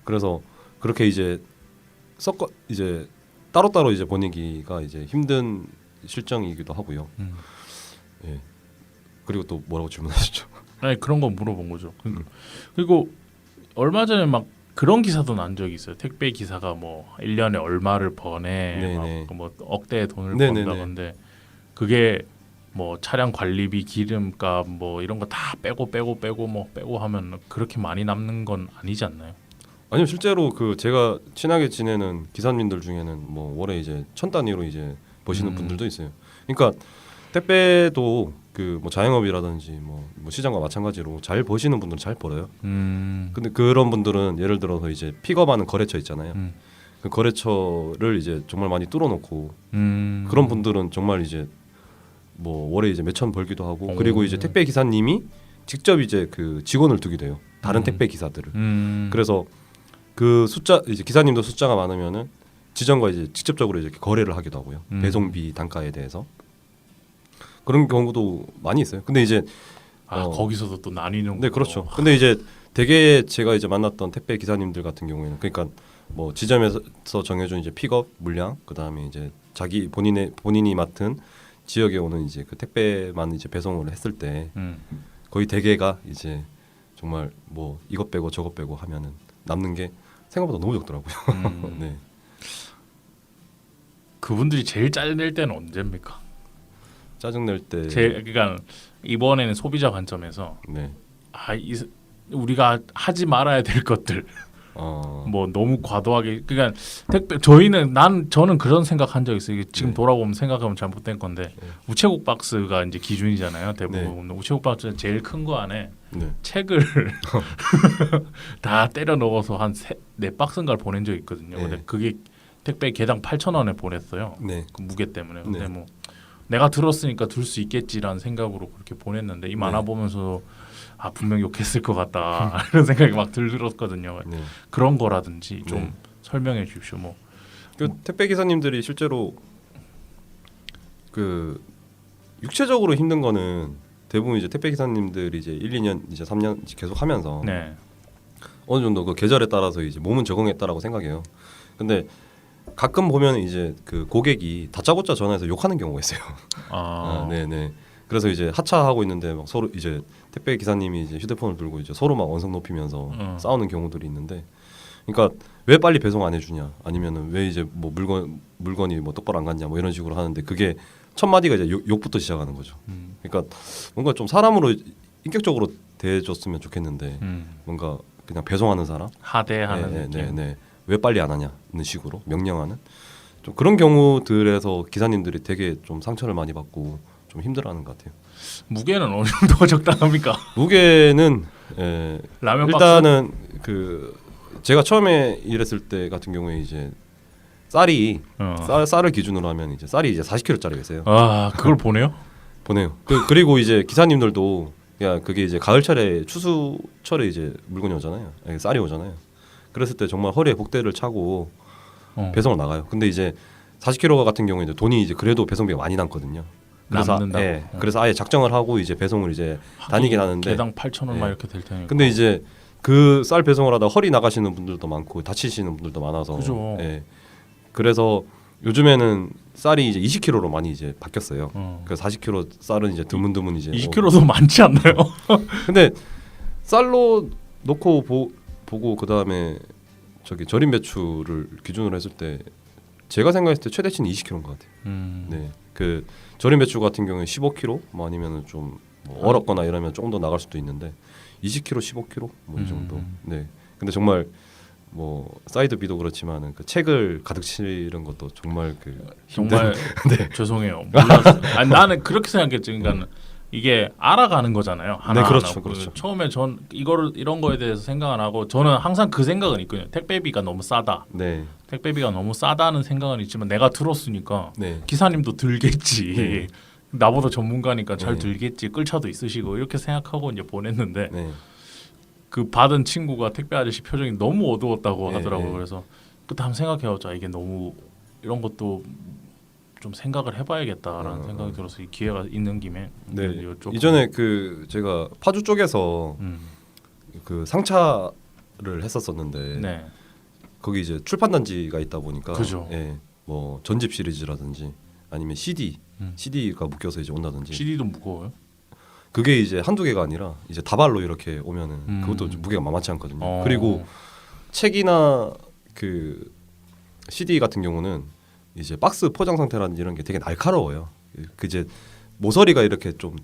[SPEAKER 2] 그래서 그렇게 이제 이제 따로따로 이제 보내기가 이제 힘든 실정이기도 하고요. 예. 그리고 또 뭐라고 질문하셨죠?
[SPEAKER 1] 아니 그런 거 물어본 거죠. 그리고 얼마 전에 막 그런 기사도 난 적이 있어요. 택배 기사가 뭐 1년에 얼마를 버내 뭐 억대의 돈을 번다건데 그게 뭐 차량 관리비, 기름값 뭐 이런 거 다 빼고 하면 그렇게 많이 남는 건 아니지 않나요?
[SPEAKER 2] 아니요, 실제로 그 제가 친하게 지내는 기사님들 중에는 뭐 월에 이제 1,000 단위로 이제 버시는 분들도 있어요. 그러니까 택배도 그 뭐 자영업이라든지 뭐 시장과 마찬가지로 잘 버시는 분들은 잘 벌어요. 근데 그런 분들은 예를 들어서 이제 픽업하는 거래처 있잖아요. 그 거래처를 이제 정말 많이 뚫어놓고 그런 분들은 정말 이제 뭐 월에 이제 몇천 벌기도 하고 그리고 이제 택배 기사님이 직접 이제 그 직원을 두기도 해요. 다른 택배 기사들을. 그래서 그 숫자 이제 기사님도 숫자가 많으면은 지점과 이제 직접적으로 이제 거래를 하기도 하고요. 배송비 단가에 대해서 그런 경우도 많이 있어요. 근데 이제
[SPEAKER 1] 거기서도 또 나뉘는.
[SPEAKER 2] 네, 그렇죠. 근데 이제 되게 제가 이제 만났던 택배 기사님들 같은 경우에는 그러니까 뭐 지점에서 정해준 이제 픽업 물량 그다음에 이제 본인이 맡은 지역에 오는 이제 그 택배만 이제 배송을 했을 때 거의 대개가 이제 정말 뭐 이것 빼고 저것 빼고 하면은 남는 게 생각보다 너무 적더라고요. 네.
[SPEAKER 1] 그분들이 제일 짜증낼 때는 언제입니까?
[SPEAKER 2] 짜증낼 때
[SPEAKER 1] 그러니까 이번에는 소비자 관점에서
[SPEAKER 2] 네.
[SPEAKER 1] 우리가 하지 말아야 될 것들 뭐 너무 과도하게 그러니까 택배 저는 그런 생각한 적 있어요. 이게 지금 돌아보면 생각하면 잘못된 건데 우체국 박스가 이제 기준이잖아요. 대부분 우체국 박스 제일 큰 거 안에 책을 다 때려 넣어서 한 4박스인가를 보낸 적이 있거든요. 근데 그게 택배 개당 8,000원에 보냈어요. 그 무게 때문에. 근데 뭐 내가 들었으니까 들 수 있겠지라는 생각으로 그렇게 보냈는데 이 만화 보면서 분명 욕했을 것 같다 이런 생각이 막 들었거든요. 그런 거라든지 좀 설명해 주십시오. 뭐
[SPEAKER 2] 그 택배 기사님들이 실제로 그 육체적으로 힘든 거는 대부분 이제 택배 기사님들이 이제 1, 2년 이제 3년 계속 하면서 어느 정도 그 계절에 따라서 이제 몸은 적응했다라고 생각해요. 근데 가끔 보면 이제 그 고객이 다짜고짜 전화해서 욕하는 경우가 있어요. 네네. 그래서 이제 하차하고 있는데 막 서로 이제 택배 기사님이 이제 휴대폰을 들고 이제 서로 막 언성 높이면서 싸우는 경우들이 있는데, 그러니까 왜 빨리 배송 안 해주냐, 아니면은 왜 이제 뭐 물건이 뭐 똑바로 안 갔냐, 뭐 이런 식으로 하는데 그게 첫 마디가 이제 욕부터 시작하는 거죠. 그러니까 뭔가 좀 사람으로 인격적으로 대해줬으면 좋겠는데 뭔가 그냥 배송하는 사람
[SPEAKER 1] 하대하는 느낌.
[SPEAKER 2] 왜 빨리 안 하냐는 식으로 명령하는 좀 그런 경우들에서 기사님들이 되게 좀 상처를 많이 받고 좀 힘들어하는 것 같아요. 무게는
[SPEAKER 1] 어느 정도가 적당합니까?
[SPEAKER 2] 무게는
[SPEAKER 1] 라면
[SPEAKER 2] 일단은 박스? 그 제가 처음에 일했을 때 같은 경우에 이제 쌀이 쌀을 기준으로 하면 이제 쌀이 이제 40kg짜리가 있어요.
[SPEAKER 1] 그걸 보내요?
[SPEAKER 2] 보내요. 그리고 이제 기사님들도 그게 이제 가을철에 추수철에 이제 물건이 오잖아요. 쌀이 오잖아요. 그랬을 때 정말 허리에 복대를 차고 배송을 나가요. 근데 이제 40kg 같은 경우에 이제 돈이 이제 그래도 배송비가 많이 남거든요.
[SPEAKER 1] 남는다고.
[SPEAKER 2] 그래서 아예 작정을 하고 이제 배송을 이제 다니긴 하는데
[SPEAKER 1] 개당 8,000원 막 이렇게 될 테니까.
[SPEAKER 2] 근데 이제 그 쌀 배송을 하다 허리 나가시는 분들도 많고 다치시는 분들도 많아서
[SPEAKER 1] 그죠.
[SPEAKER 2] 그래서 요즘에는 쌀이 이제 20kg로 많이 이제 바뀌었어요. 그래서 40kg 쌀은 이제 드문드문 이제
[SPEAKER 1] 20kg도 많지 않나요?
[SPEAKER 2] 근데 쌀로 놓고 보고 그 다음에 저기 절임 배추를 기준으로 했을 때 제가 생각했을 때 최대치는 20kg인 것 같아요. 네, 그 절임 배추 같은 경우에 15kg, 뭐 아니면은 좀 뭐 얼었거나 이러면 조금 더 나갈 수도 있는데 20kg, 15kg 뭐 이 정도. 네, 근데 정말 뭐 사이드 비도 그렇지만은 그 책을 가득 실은 것도 정말 그
[SPEAKER 1] 정말
[SPEAKER 2] 네.
[SPEAKER 1] 죄송해요. 몰랐어요. 아니, 나는 그렇게 생각했지. 그러니까 이게 알아가는 거잖아요. 하나
[SPEAKER 2] 네, 그렇죠,
[SPEAKER 1] 하나.
[SPEAKER 2] 그렇죠.
[SPEAKER 1] 처음에 전 이런 거에 대해서 생각 안 하고 저는 항상 그 생각은 있거든요. 택배비가 너무 싸다.
[SPEAKER 2] 네,
[SPEAKER 1] 택배비가 너무 싸다는 생각은 있지만 내가 들었으니까
[SPEAKER 2] 네,
[SPEAKER 1] 기사님도 들겠지.
[SPEAKER 2] 네.
[SPEAKER 1] 나보다 전문가니까 잘
[SPEAKER 2] 네.
[SPEAKER 1] 들겠지. 끌차도 있으시고 이렇게 생각하고 이제 보냈는데
[SPEAKER 2] 네,
[SPEAKER 1] 그 받은 친구가 택배 아저씨 표정이 너무 어두웠다고
[SPEAKER 2] 네,
[SPEAKER 1] 하더라고요.
[SPEAKER 2] 네.
[SPEAKER 1] 그래서 그때 한번 생각해보자. 이게 너무 이런 것도 좀 생각을 해봐야겠다라는 생각이 들어서 이 기회가 있는 김에
[SPEAKER 2] 네.
[SPEAKER 1] 여쭤보고.
[SPEAKER 2] 이전에 그 제가 파주 쪽에서 그 상차를 했었었는데
[SPEAKER 1] 네.
[SPEAKER 2] 거기 이제 출판단지가 있다 보니까
[SPEAKER 1] 그죠.
[SPEAKER 2] 뭐 전집 시리즈라든지 아니면 CD가 묶여서 이제 온다든지
[SPEAKER 1] CD도 무거워요?
[SPEAKER 2] 그게 이제 한두 개가 아니라 이제 다발로 이렇게 오면은 그것도 좀 무게가 만만치 않거든요. 그리고 책이나 그 CD 같은 경우는 이제 박스 포장 상태라든지 이런 게 되게 날카로워요. 그 이제 모서리가 이렇게 좀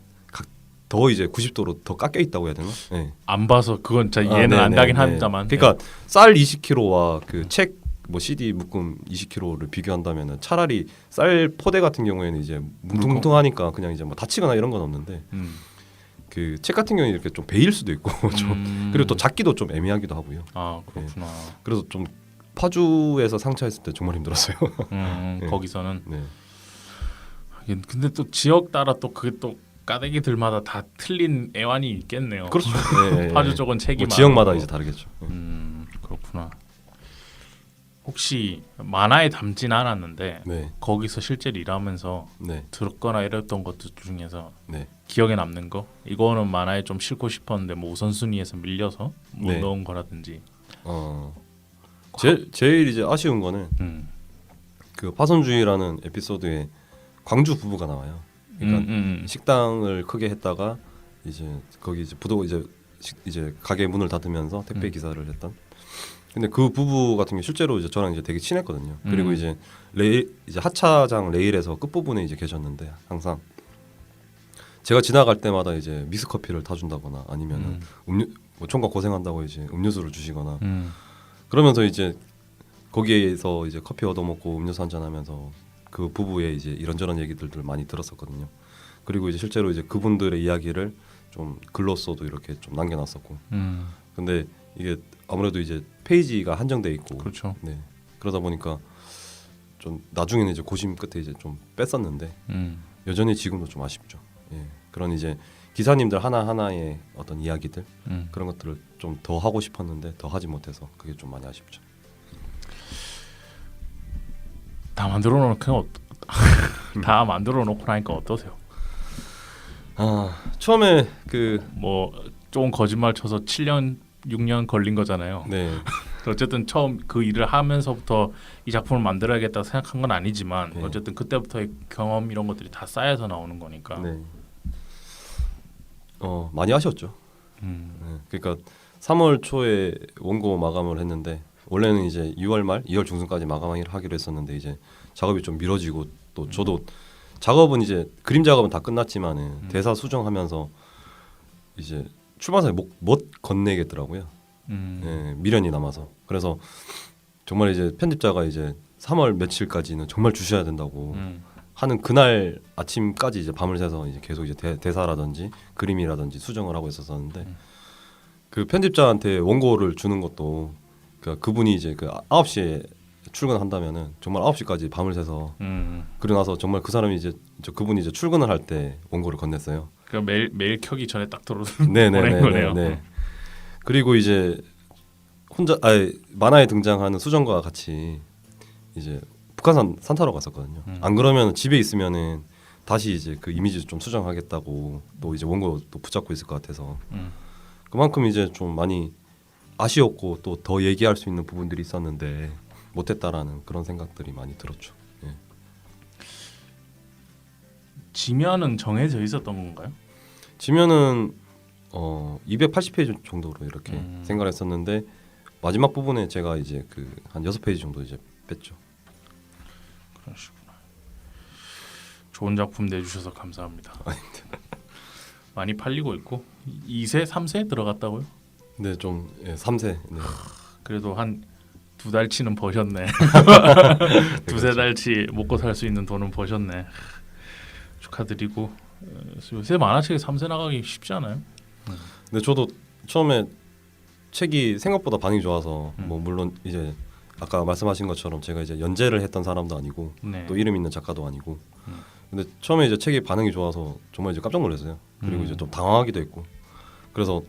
[SPEAKER 2] 더 이제 90도로 더 깎여 있다고 해야 되나? 네.
[SPEAKER 1] 안 봐서 그건 진짜 이해는 안 가긴 합니다만.
[SPEAKER 2] 그러니까 쌀 20kg와 그 책 뭐 CD 묶음 20kg를 비교한다면은 차라리 쌀 포대 같은 경우에는 이제 뭉퉁뭉퉁하니까 그냥 이제 뭐 다치거나 이런 건 없는데 그 책 같은 경우에 이렇게 좀 베일 수도 있고 좀 그리고 또 잡기도 좀 애매하기도 하고요.
[SPEAKER 1] 아 그렇구나.
[SPEAKER 2] 그래서 좀 파주에서 상차했을 때 정말 힘들었어요.
[SPEAKER 1] 거기서는.
[SPEAKER 2] 네.
[SPEAKER 1] 근데 또 지역 따라 또 그게 또 까대기들마다 다 틀린 애환이 있겠네요.
[SPEAKER 2] 그렇죠.
[SPEAKER 1] 파주 쪽은 책이
[SPEAKER 2] 뭐 지역마다
[SPEAKER 1] 많고.
[SPEAKER 2] 이제 다르겠죠.
[SPEAKER 1] 그렇구나. 혹시 만화에 담진 않았는데
[SPEAKER 2] 네.
[SPEAKER 1] 거기서 실제로 일하면서
[SPEAKER 2] 네.
[SPEAKER 1] 들었거나 이랬던 것들 중에서
[SPEAKER 2] 네.
[SPEAKER 1] 기억에 남는 거? 이거는 만화에 좀 싣고 싶었는데 뭐 우선순위에서 밀려서 못
[SPEAKER 2] 네.
[SPEAKER 1] 넣은 거라든지.
[SPEAKER 2] 제일 이제 아쉬운 거는
[SPEAKER 1] 음.
[SPEAKER 2] 그 파손주의라는 에피소드에 광주 부부가 나와요. 그러니까 식당을 크게 했다가 이제 거기 이제 부도 이제 가게 문을 닫으면서 택배 기사를 했던. 근데 그 부부 같은 게 실제로 이제 저랑 이제 되게 친했거든요. 그리고 이제 이제 하차장 레일에서 끝 부분에 이제 계셨는데 항상 제가 지나갈 때마다 이제 믹스 커피를 타준다거나 아니면은 뭐 총각 고생한다고 이제 음료수를 주시거나 그러면서 이제 거기에서 이제 커피 얻어 먹고 음료수 한잔 하면서 그 부부의 이제 이런저런 얘기들을 많이 들었었거든요. 그리고 이제 실제로 이제 그분들의 이야기를 좀 글로써도 이렇게 좀 남겨놨었고. 근데 이게 아무래도 이제 페이지가 한정돼 있고.
[SPEAKER 1] 그렇죠.
[SPEAKER 2] 네. 그러다 보니까 좀 나중에는 이제 고심 끝에 이제 좀 뺐었는데 여전히 지금도 좀 아쉽죠. 예. 그런 이제 기사님들 하나 하나의 어떤 이야기들 그런 것들을 좀 더 하고 싶었는데 더 하지 못해서 그게 좀 많이 아쉽죠.
[SPEAKER 1] 다 만들어 놓고 다 만들어 놓고 나니까 어떠세요?
[SPEAKER 2] 처음에 그
[SPEAKER 1] 뭐 조금 거짓말 쳐서 7년 6년 걸린 거잖아요.
[SPEAKER 2] 네.
[SPEAKER 1] 어쨌든 처음 그 일을 하면서부터 이 작품을 만들어야겠다 생각한 건 아니지만
[SPEAKER 2] 네.
[SPEAKER 1] 어쨌든 그때부터의 경험 이런 것들이 다 쌓여서 나오는 거니까.
[SPEAKER 2] 네. 많이 아쉬웠죠. 네. 그러니까 3월 초에 원고 마감을 했는데 원래는 이제 6월 말, 2월 중순까지 마감을 하기로 했었는데 이제 작업이 좀 미뤄지고 또 저도 작업은 이제 그림 작업은 다 끝났지만은 대사 수정하면서 이제 출판사에 못 건네겠더라고요. 예, 미련이 남아서 그래서 정말 이제 편집자가 이제 3월 며칠까지는 정말 주셔야 된다고 하는 그날 아침까지 이제 밤을 새서 이제 계속 이제 대사라든지 그림이라든지 수정을 하고 있었었는데 그 편집자한테 원고를 주는 것도 그러니까 그분이 이제 그 9시에 출근한다면은 정말 9시까지 밤을 새서 그러고 나서 정말 그 사람이 이제 그분이 이제 출근을 할 때 원고를 건넸어요.
[SPEAKER 1] 그럼 매일 켜기 전에 딱 들어
[SPEAKER 2] 보낸
[SPEAKER 1] 거네요.
[SPEAKER 2] 네. 그리고 이제 혼자 만화에 등장하는 수정과 같이 이제 북한산 산타로 갔었거든요. 안 그러면 집에 있으면은 다시 이제 그 이미지 좀 수정하겠다고 또 이제 원고 또 붙잡고 있을 것 같아서 그만큼 이제 좀 많이 아쉬웠고 또 더 얘기할 수 있는 부분들이 있었는데 못했다라는 그런 생각들이 많이 들었죠. 예.
[SPEAKER 1] 지면은 정해져 있었던 건가요?
[SPEAKER 2] 지면은 280페이지 정도로 이렇게 생각했었는데 마지막 부분에 제가 이제 그 한 6페이지 정도 이제 뺐죠.
[SPEAKER 1] 그러시구나. 좋은 작품 내주셔서 감사합니다. 많이 팔리고 있고 2세, 3세 들어갔다고요?
[SPEAKER 2] 네, 좀 3세. 네.
[SPEAKER 1] 그래도 한 2달치는 버셨네. 두세 달치 먹고 살 수 있는 돈은 버셨네. 축하드리고 요새 만화책에 3세 나가기 쉽지 않아요?
[SPEAKER 2] 근데 저도 처음에 책이 생각보다 반응이 좋아서 뭐 물론 이제 아까 말씀하신 것처럼 제가 이제 연재를 했던 사람도 아니고
[SPEAKER 1] 네.
[SPEAKER 2] 또 이름 있는 작가도 아니고 근데 처음에 이제 책이 반응이 좋아서 정말 이제 깜짝 놀랐어요. 그리고 이제 좀 당황하기도 했고 그래서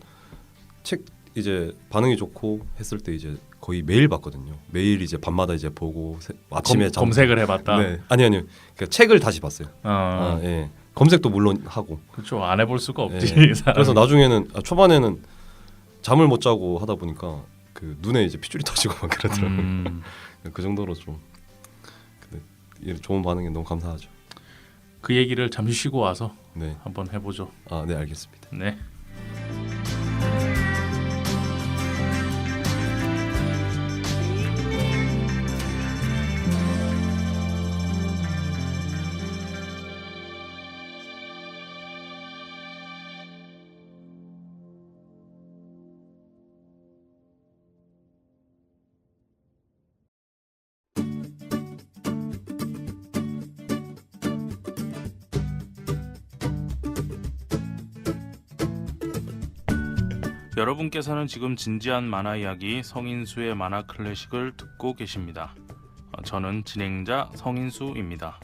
[SPEAKER 2] 책 이제 반응이 좋고 했을 때 이제 거의 매일 봤거든요. 매일 이제 밤마다 이제 보고 아침에
[SPEAKER 1] 검색을 해봤다.
[SPEAKER 2] 네. 아니요. 그러니까 책을 다시 봤어요. 예. 검색도 물론 하고.
[SPEAKER 1] 그렇죠. 안 해볼 수가 없지.
[SPEAKER 2] 예. 그래서 나중에는 초반에는 잠을 못 자고 하다 보니까 그 눈에 이제 핏줄이 터지고 막 그러더라고요. 그 정도로 좀 근데 좋은 반응에 너무 감사하죠.
[SPEAKER 1] 그 얘기를 잠시 쉬고 와서
[SPEAKER 2] 네.
[SPEAKER 1] 한번 해보죠.
[SPEAKER 2] 네, 알겠습니다.
[SPEAKER 1] 네. 여러분께서는 지금 진지한 만화 이야기 성인수의 만화 클래식을 듣고 계십니다. 저는 진행자 성인수입니다.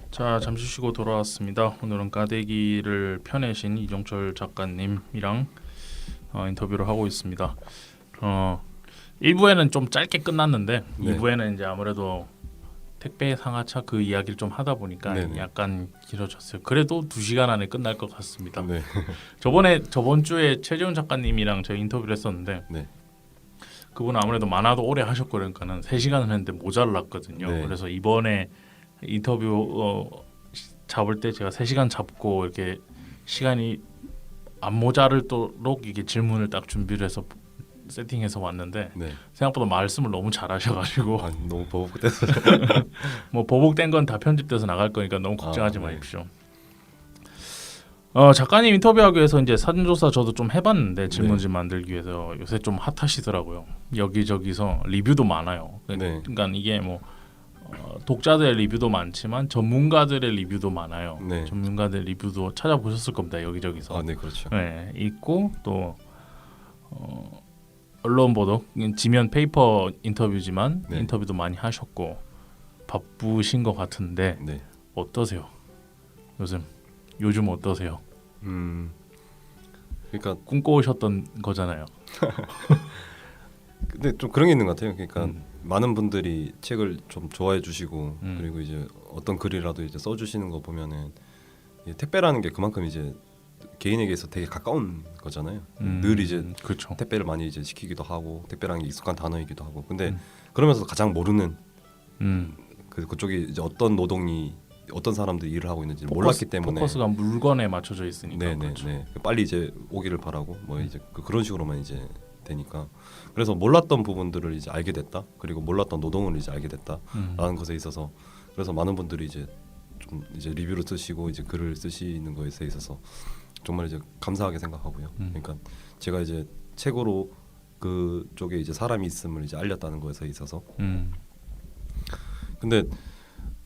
[SPEAKER 1] 자, 잠시 쉬고 돌아왔습니다. 오늘은 까대기를 펴내신 이종철 작가님이랑 인터뷰를 하고 있습니다. 1부에는 좀 짧게 끝났는데
[SPEAKER 2] 네.
[SPEAKER 1] 2부에는 이제 아무래도 택배 상하차 그 이야기를 좀 하다 보니까
[SPEAKER 2] 네네.
[SPEAKER 1] 약간 길어졌어요. 그래도 2시간 안에 끝날 것 같습니다.
[SPEAKER 2] 네.
[SPEAKER 1] 저번 주에 최재훈 작가님이랑 저희 인터뷰를 했었는데
[SPEAKER 2] 네.
[SPEAKER 1] 그분은 아무래도 만화도 오래 하셨고 그러니까는 3시간을 했는데 모자랐거든요.
[SPEAKER 2] 네.
[SPEAKER 1] 그래서 이번에 인터뷰 잡을 때 제가 3시간 잡고 이렇게 시간이 안 모자르도록 이게 질문을 딱 준비를 해서 세팅해서 왔는데
[SPEAKER 2] 네.
[SPEAKER 1] 생각보다 말씀을 너무 잘하셔가지고
[SPEAKER 2] 너무 버벅대서
[SPEAKER 1] 뭐 보복된 건 다 편집돼서 나갈 거니까 너무 걱정하지
[SPEAKER 2] 네.
[SPEAKER 1] 마십시오. 작가님 인터뷰하기 위해서 이제 사전조사 저도 좀 해봤는데 질문지 만들기 위해서 요새 좀 핫하시더라고요. 여기저기서 리뷰도 많아요.
[SPEAKER 2] 네.
[SPEAKER 1] 그러니까 이게 뭐 독자들의 리뷰도 많지만 전문가들의 리뷰도 많아요.
[SPEAKER 2] 네.
[SPEAKER 1] 전문가들 리뷰도 찾아보셨을 겁니다. 여기저기서.
[SPEAKER 2] 네, 그렇죠.
[SPEAKER 1] 네, 있고 또 언론 보도 지면 페이퍼 인터뷰지만
[SPEAKER 2] 네.
[SPEAKER 1] 인터뷰도 많이 하셨고 바쁘신 것 같은데
[SPEAKER 2] 네.
[SPEAKER 1] 어떠세요? 요즘 어떠세요?
[SPEAKER 2] 그러니까
[SPEAKER 1] 꿈꿔오셨던 거잖아요.
[SPEAKER 2] 근데 좀 그런 게 있는 것 같아요. 그러니까 많은 분들이 책을 좀 좋아해 주시고 그리고 이제 어떤 글이라도 이제 써주시는 거 보면은 이 택배라는 게 그만큼 이제 개인에게서 되게 가까운 거잖아요. 늘 이제
[SPEAKER 1] 그렇죠.
[SPEAKER 2] 택배를 많이 이제 시키기도 하고 택배라는 게 익숙한 단어이기도 하고 근데 그러면서 가장 모르는 그쪽이 이제 어떤 노동이 어떤 사람들이 일을 하고 있는지 몰랐기 때문에
[SPEAKER 1] 포커스가 물건에 맞춰져 있으니까.
[SPEAKER 2] 네네
[SPEAKER 1] 그렇죠.
[SPEAKER 2] 네. 빨리 이제 오기를 바라고 뭐 이제 그런 식으로만 이제 되니까 그래서 몰랐던 부분들을 이제 알게 됐다 그리고 몰랐던 노동을 이제 알게 됐다라는 것에 있어서 그래서 많은 분들이 이제 좀 이제 리뷰를 쓰시고 이제 글을 쓰시는 것에 있어서 정말 이제 감사하게 생각하고요. 그러니까 제가 이제 책으로 그쪽에 이제 사람이 있음을 이제 알렸다는 것에 있어서 근데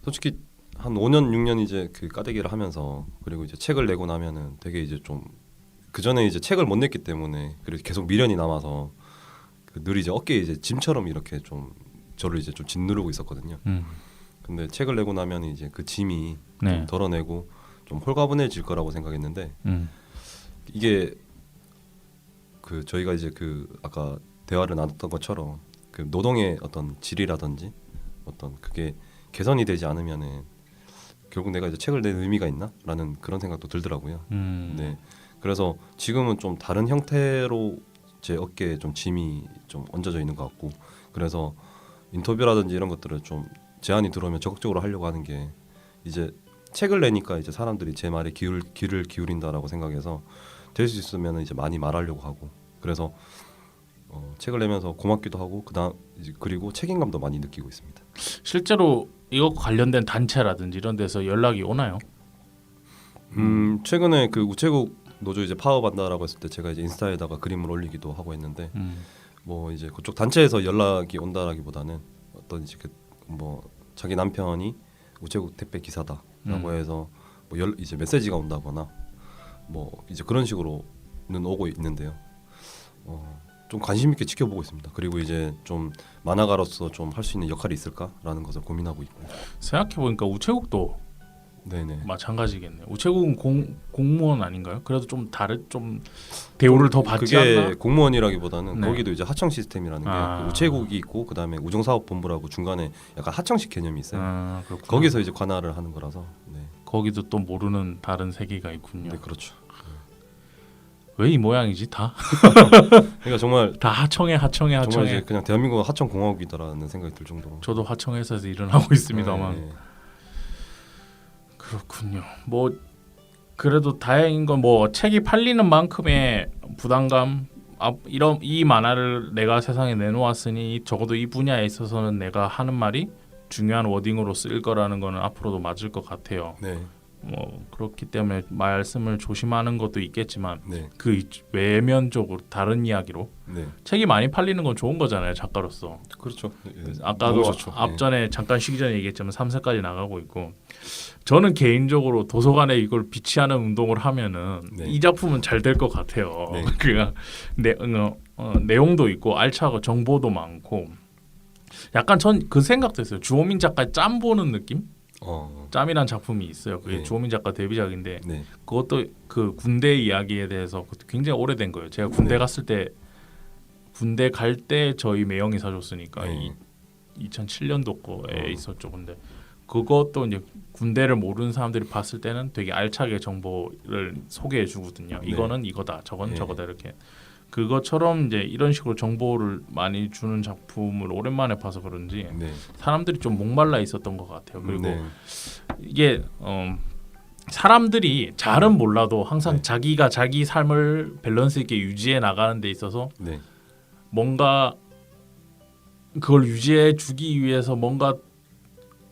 [SPEAKER 2] 솔직히 한 5년 6년 이제 그 까대기를 하면서 그리고 이제 책을 내고 나면은 되게 이제 좀 그 전에 이제 책을 못 냈기 때문에 그래서 계속 미련이 남아서 늘 이제 어깨에 이제 짐처럼 이렇게 좀 저를 이제 좀 짓누르고 있었거든요. 근데 책을 내고 나면 이제 그 짐이
[SPEAKER 1] 네.
[SPEAKER 2] 좀 덜어내고 좀 홀가분해질 거라고 생각했는데 이게 그 저희가 이제 그 아까 대화를 나눴던 것처럼 그 노동의 어떤 질이라든지 어떤 그게 개선이 되지 않으면은 결국 내가 이제 책을 낸 의미가 있나라는 그런 생각도 들더라고요. 네. 그래서 지금은 좀 다른 형태로 제 어깨에 좀 짐이 좀 얹어져 있는 것 같고 그래서 인터뷰라든지 이런 것들을 좀 제안이 들어오면 적극적으로 하려고 하는 게 이제 책을 내니까 이제 사람들이 제 말에 귀를 기울인다라고 생각해서 될 수 있으면 이제 많이 말하려고 하고 그래서 책을 내면서 고맙기도 하고 그리고 책임감도 많이 느끼고 있습니다.
[SPEAKER 1] 실제로 이거 관련된 단체라든지 이런 데서 연락이 오나요?
[SPEAKER 2] 최근에 그 우체국 노조 이제 파업한다라고 했을 때 제가 이제 인스타에다가 그림을 올리기도 하고 했는데 뭐 이제 그쪽 단체에서 연락이 온다라기보다는 어떤 이제 뭐 자기 남편이 우체국 택배 기사다라고 해서 뭐 이제 메시지가 온다거나 뭐 이제 그런 식으로는 오고 있는데요. 좀 관심 있게 지켜보고 있습니다. 그리고 이제 좀 만화가로서 좀 할 수 있는 역할이 있을까라는 것을 고민하고 있고.
[SPEAKER 1] 생각해 보니까 우체국도
[SPEAKER 2] 네네.
[SPEAKER 1] 마찬가지겠네요. 우체국은 공무원 아닌가요? 그래도 좀 대우를 더 받지
[SPEAKER 2] 그게
[SPEAKER 1] 않나?
[SPEAKER 2] 공무원이라기보다는
[SPEAKER 1] 네.
[SPEAKER 2] 거기도 이제 하청 시스템이라는 게 우체국이 있고 그다음에 우정사업본부라고 중간에 약간 하청식 개념이 있어요.
[SPEAKER 1] 그렇구나.
[SPEAKER 2] 거기서 이제 관할을 하는 거라서. 네.
[SPEAKER 1] 거기도 또 모르는 다른 세계가 있군요.
[SPEAKER 2] 네, 그렇죠.
[SPEAKER 1] 왜 이 모양이지 다?
[SPEAKER 2] 그러니까 정말
[SPEAKER 1] 다 하청에.
[SPEAKER 2] 정말 이제 그냥 대한민국은 하청 공화국이다라는 생각이 들 정도로.
[SPEAKER 1] 저도 하청회사에서 일을 하고 있습니다만.
[SPEAKER 2] 네.
[SPEAKER 1] 그렇군요. 뭐 그래도 다행인 건 뭐 책이 팔리는 만큼의 부담감 이 만화를 내가 세상에 내놓았으니 적어도 이 분야에 있어서는 내가 하는 말이 중요한 워딩으로 쓰일 거라는 거는 앞으로도 맞을 것 같아요.
[SPEAKER 2] 네.
[SPEAKER 1] 뭐 그렇기 때문에 말씀을 조심하는 것도 있겠지만
[SPEAKER 2] 네.
[SPEAKER 1] 그 외면적으로 다른 이야기로
[SPEAKER 2] 네.
[SPEAKER 1] 책이 많이 팔리는 건 좋은 거잖아요, 작가로서.
[SPEAKER 2] 그렇죠.
[SPEAKER 1] 아까도 앞전에 잠깐 쉬기 전에 얘기했지만 3세까지 나가고 있고 저는 개인적으로 도서관에 이걸 비치하는 운동을 하면은
[SPEAKER 2] 네.
[SPEAKER 1] 이 작품은 잘 될 것 같아요.
[SPEAKER 2] 네.
[SPEAKER 1] 그냥 내용도 있고 알차고 정보도 많고 약간 전 그 생각도 했어요. 주호민 작가의 짬 보는 느낌? 짬이란 작품이 있어요. 그게
[SPEAKER 2] 네.
[SPEAKER 1] 주호민 작가 데뷔작인데
[SPEAKER 2] 네.
[SPEAKER 1] 그것도 그 군대 이야기에 대해서 굉장히 오래된 거예요. 제가 군대
[SPEAKER 2] 네.
[SPEAKER 1] 갔을 때 군대 갈 때 저희 매형이 사줬으니까
[SPEAKER 2] 네.
[SPEAKER 1] 2007년도 거에 있었죠. 근데 그것도 이제 군대를 모르는 사람들이 봤을 때는 되게 알차게 정보를 소개해 주거든요.
[SPEAKER 2] 네.
[SPEAKER 1] 이거는 이거다, 저건
[SPEAKER 2] 네.
[SPEAKER 1] 저거다 이렇게. 그것처럼 이제 이런 식으로 정보를 많이 주는 작품을 오랜만에 봐서 그런지
[SPEAKER 2] 네.
[SPEAKER 1] 사람들이 좀 목말라 있었던 것 같아요. 그리고
[SPEAKER 2] 네.
[SPEAKER 1] 이게 사람들이 잘은 몰라도 항상
[SPEAKER 2] 네.
[SPEAKER 1] 자기가 자기 삶을 밸런스 있게 유지해 나가는 데 있어서
[SPEAKER 2] 네.
[SPEAKER 1] 뭔가 그걸 유지해 주기 위해서 뭔가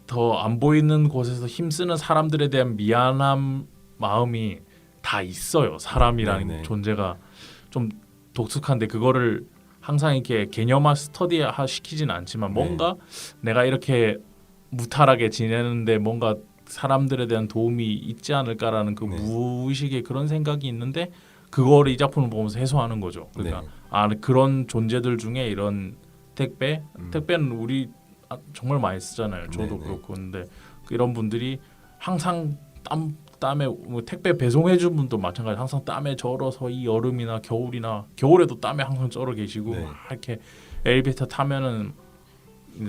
[SPEAKER 1] 더 안 보이는 곳에서 힘쓰는 사람들에 대한 미안한 마음이 다 있어요. 사람이라는
[SPEAKER 2] 네, 네.
[SPEAKER 1] 존재가 좀 독특한데 그거를 항상 이렇게 개념화 스터디화 시키진 않지만 뭔가 내가 이렇게 무탈하게 지내는데 뭔가 사람들에 대한 도움이 있지 않을까라는 그 무의식의 그런 생각이 있는데 그거를 이 작품을 보면서 해소하는 거죠. 그러니까 그런 존재들 중에 이런 택배는 우리 정말 많이 쓰잖아요. 저도 그렇고 근데 이런 분들이 항상 땀에 뭐 택배 배송해준 분도 마찬가지. 항상 땀에 절어서 이 여름이나 겨울에도 땀에 항상 쩔어 계시고 이렇게 엘리베이터 타면은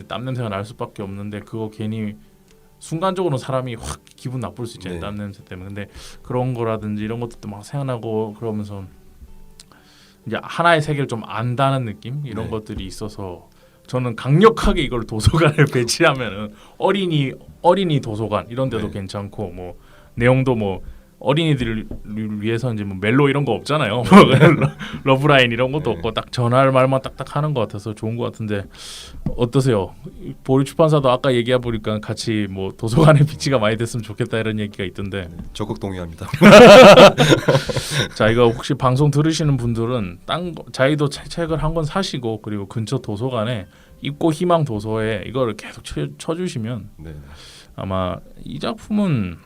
[SPEAKER 1] 땀 냄새가 날 수밖에 없는데 그거 괜히 순간적으로 사람이 확 기분 나쁠 수 있잖아요. 땀 냄새 때문에. 근데 그런 거라든지 이런 것도 막 생각나고 그러면서 이제 하나의 세계를 좀 안다는 느낌 이런 것들이 있어서 저는 강력하게 이걸 도서관을 배치하면은 어린이 도서관 이런 데도 괜찮고 뭐 내용도 뭐 어린이들을 위해서 이제 뭐 멜로 이런 거 없잖아요. 러브라인 이런 것도 없고 딱 전할 말만 딱딱 하는 것 같아서 좋은 것 같은데 어떠세요? 보리 출판사도 아까 얘기해 보니까 같이 뭐 도서관에 비치가 많이 됐으면 좋겠다 이런 얘기가 있던데.
[SPEAKER 2] 적극 동의합니다.
[SPEAKER 1] 자 이거 혹시 방송 들으시는 분들은 자기도 책을 한 권 사시고 그리고 근처 도서관에 입고 희망 도서에 이거를 계속 쳐주시면 아마 이 작품은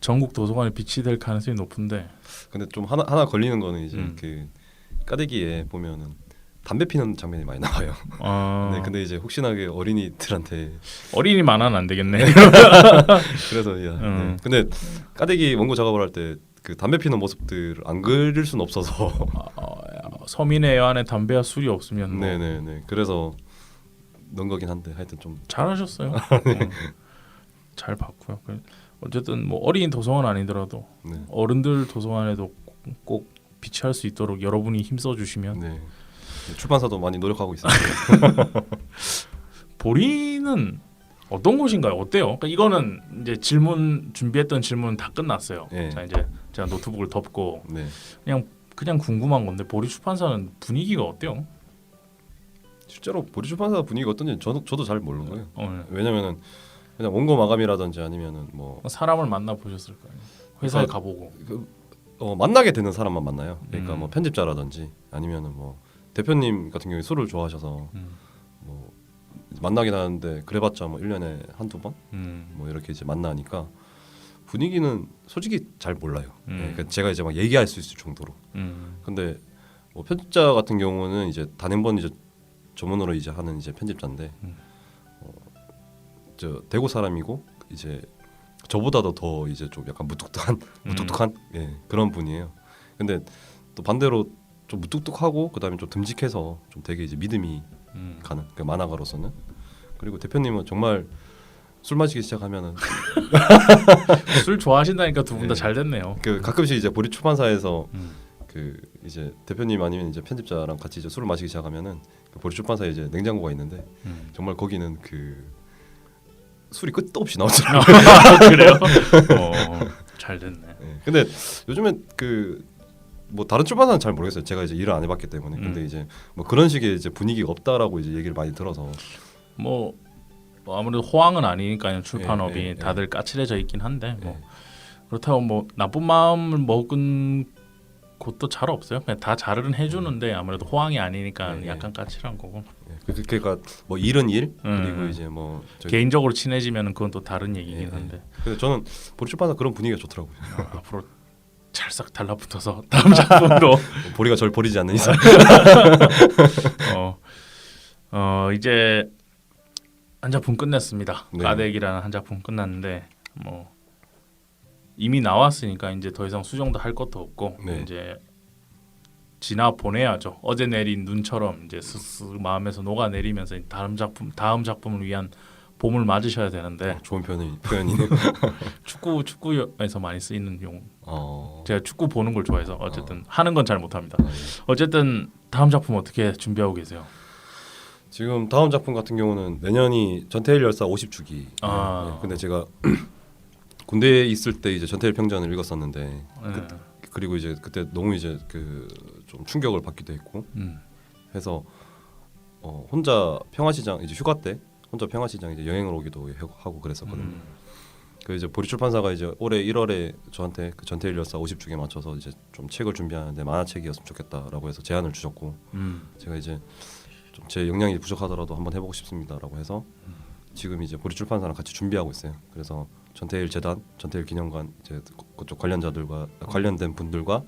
[SPEAKER 1] 전국 도서관에 비치될 가능성이 높은데.
[SPEAKER 2] 근데 좀 하나 걸리는 거는 이제
[SPEAKER 1] 음.
[SPEAKER 2] 그 까대기에 보면은 담배 피는 장면이 많이 나와요.
[SPEAKER 1] 아,
[SPEAKER 2] 네, 근데 이제 혹시나 그 어린이들한테
[SPEAKER 1] 어린이 만화는 안 되겠네.
[SPEAKER 2] 그래서 네. 근데 까대기 원고 작업을 할 때 그 담배 피는 모습들 안 그릴 수는 없어서
[SPEAKER 1] 서민의 안에 담배와 술이 없으면 뭐
[SPEAKER 2] 네네네. 그래서 넣은 거긴 한데 하여튼 좀
[SPEAKER 1] 잘하셨어요. 잘 봤고요. 어쨌든 뭐 어린이 도서관 아니더라도
[SPEAKER 2] 네.
[SPEAKER 1] 어른들 도서관에도 꼭 비치할 수 있도록 여러분이 힘써 주시면.
[SPEAKER 2] 네. 출판사도 많이 노력하고 있습니다.
[SPEAKER 1] 보리는 어떤 곳인가요? 어때요? 그러니까 이거는 이제 준비했던 질문 다 끝났어요.
[SPEAKER 2] 네.
[SPEAKER 1] 자 이제 제가 노트북을 덮고
[SPEAKER 2] 네.
[SPEAKER 1] 그냥 궁금한 건데 보리 출판사는 분위기가 어때요?
[SPEAKER 2] 실제로 보리 출판사 분위기가 어떤지 저도 잘 모르는 거예요.
[SPEAKER 1] 네.
[SPEAKER 2] 왜냐면은 그냥 원고 마감이라든지 아니면은 뭐
[SPEAKER 1] 사람을 만나 보셨을 거예요. 회사에
[SPEAKER 2] 그러니까
[SPEAKER 1] 가보고.
[SPEAKER 2] 만나게 되는 사람만 만나요. 그러니까
[SPEAKER 1] 음.
[SPEAKER 2] 뭐 편집자라든지 아니면은 뭐 대표님 같은 경우에 술을 좋아하셔서 뭐 만나긴 하는데 그래봤자 뭐 1년에 한두 번 뭐 이렇게 이제 만나니까 분위기는 솔직히 잘 몰라요. 네, 그러니까 제가 이제 막 얘기할 수 있을 정도로. 근데 뭐 편집자 같은 경우는 이제 단행본 이제 전문으로 이제 하는 이제 편집자인데 저 대구 사람이고 이제 저보다도 더 이제 좀 약간 무뚝뚝한 예, 그런 분이에요. 근데 또 반대로 좀 무뚝뚝하고 그다음에 좀 듬직해서 좀 되게 이제 믿음이 가는 그 만화가로서는. 그리고 대표님은 정말 술 마시기 시작하면은
[SPEAKER 1] 술 좋아하신다니까 두 분 다
[SPEAKER 2] 네.
[SPEAKER 1] 잘 됐네요.
[SPEAKER 2] 그 가끔씩 이제 보리 출판사에서 그 이제 대표님 아니면 이제 편집자랑 같이 이제 술을 마시기 시작하면은 그 보리 출판사에 이제 냉장고가 있는데 정말 거기는 그 술이 끝도 없이 나오더라고요.
[SPEAKER 1] 그래요? 잘 됐네.
[SPEAKER 2] 네. 근데 요즘에 그 뭐 다른 출판사는 잘 모르겠어요. 제가 이제 일을 안 해봤기 때문에. 근데 이제 뭐 그런 식의 이제 분위기가 없다라고 이제 얘기를 많이 들어서.
[SPEAKER 1] 뭐 아무래도 호황은 아니니까요. 출판업이
[SPEAKER 2] 예, 예, 예.
[SPEAKER 1] 다들 까칠해져 있긴 한데 뭐
[SPEAKER 2] 예.
[SPEAKER 1] 그렇다고 뭐 나쁜 마음을 먹은 곳도 잘 없어요. 그냥 다 잘은 해주는데 아무래도 호황이 아니니까
[SPEAKER 2] 예, 예.
[SPEAKER 1] 약간 까칠한 거고.
[SPEAKER 2] 그러니까 뭐 일은 일 그리고 이제 뭐
[SPEAKER 1] 개인적으로 친해지면 그건 또 다른 얘기긴
[SPEAKER 2] 예, 예.
[SPEAKER 1] 한데.
[SPEAKER 2] 근데 저는 보리 출판사 그런 분위기가 좋더라고요.
[SPEAKER 1] 앞으로 찰싹 달라붙어서 다음 작품으로
[SPEAKER 2] 보리가 절 버리지 않는 이상.
[SPEAKER 1] 이제 한 작품 끝냈습니다.
[SPEAKER 2] 네.
[SPEAKER 1] 까덱이라는 한 작품 끝났는데 뭐 이미 나왔으니까 이제 더 이상 수정도 할 것도 없고
[SPEAKER 2] 네.
[SPEAKER 1] 이제 지나 보내야죠. 어제 내린 눈처럼 이제 스스 마음에서 녹아 내리면서 다음 작품을 위한 봄을 맞으셔야 되는데
[SPEAKER 2] 좋은 표현이네요.
[SPEAKER 1] 축구에서 많이 쓰이는 용.
[SPEAKER 2] 어.
[SPEAKER 1] 제가 축구 보는 걸 좋아해서 어쨌든 하는 건 잘 못합니다.
[SPEAKER 2] 예.
[SPEAKER 1] 어쨌든 다음 작품 어떻게 준비하고 계세요?
[SPEAKER 2] 지금 다음 작품 같은 경우는 내년이 전태일 열사 50주기.
[SPEAKER 1] 아.
[SPEAKER 2] 네. 근데 제가 군대에 있을 때 이제 전태일 평전을 읽었었는데
[SPEAKER 1] 네.
[SPEAKER 2] 그리고 이제 그때 너무 이제 그 좀 충격을 받기도 했고 해서 혼자 평화시장 이제 휴가 때 혼자 평화시장 이제 여행을 오기도 하고 그랬었거든요. 그 이제 보리 출판사가 이제 올해 1월에 저한테 그 전태일 열사 50주기에 맞춰서 이제 좀 책을 준비하는데 만화책이었으면 좋겠다라고 해서 제안을 주셨고 제가 이제 좀 제 역량이 부족하더라도 한번 해보고 싶습니다라고 해서 지금 이제 보리 출판사랑 같이 준비하고 있어요. 그래서 전태일 재단, 전태일 기념관 이제 그쪽 관련자들과 관련된 분들과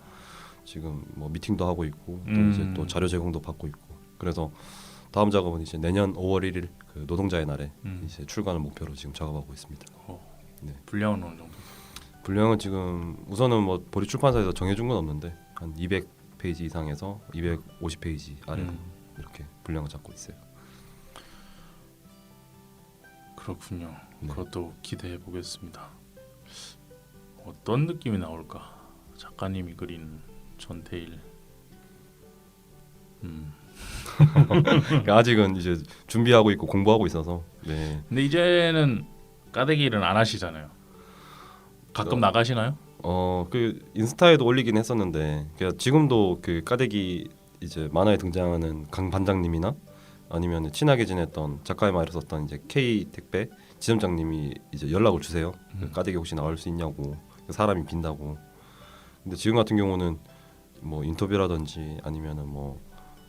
[SPEAKER 2] 지금 뭐 미팅도 하고 있고 또 이제 또 자료 제공도 받고 있고 그래서 다음 작업은 이제 내년 5월 1일 그 노동자의 날에 이제 출간을 목표로 지금 작업하고 있습니다. 네.
[SPEAKER 1] 분량은 어느 정도?
[SPEAKER 2] 분량은 지금 우선은 뭐 보리 출판사에서 정해준 건 없는데 한 200페이지 이상에서 250페이지 아래로 이렇게 분량을 잡고 있어요.
[SPEAKER 1] 그렇군요.
[SPEAKER 2] 네.
[SPEAKER 1] 그것도 기대해 보겠습니다. 어떤 느낌이 나올까? 작가님이 그린 전태일.
[SPEAKER 2] 그러니까 아직은 이제 준비하고 있고 공부하고 있어서. 네.
[SPEAKER 1] 근데 이제는 까대기 일은 안 하시잖아요. 가끔 나가시나요?
[SPEAKER 2] 그 인스타에도 올리긴 했었는데 그러니까 지금도 그 까대기 이제 만화에 등장하는 강 반장님이나 아니면 친하게 지냈던 작가의 말을 썼던 이제 K 택배 지점장님이 이제 연락을 주세요. 그 까대기 혹시 나올 수 있냐고 사람이 빈다고. 근데 지금 같은 경우는 뭐 인터뷰라든지 아니면은 뭐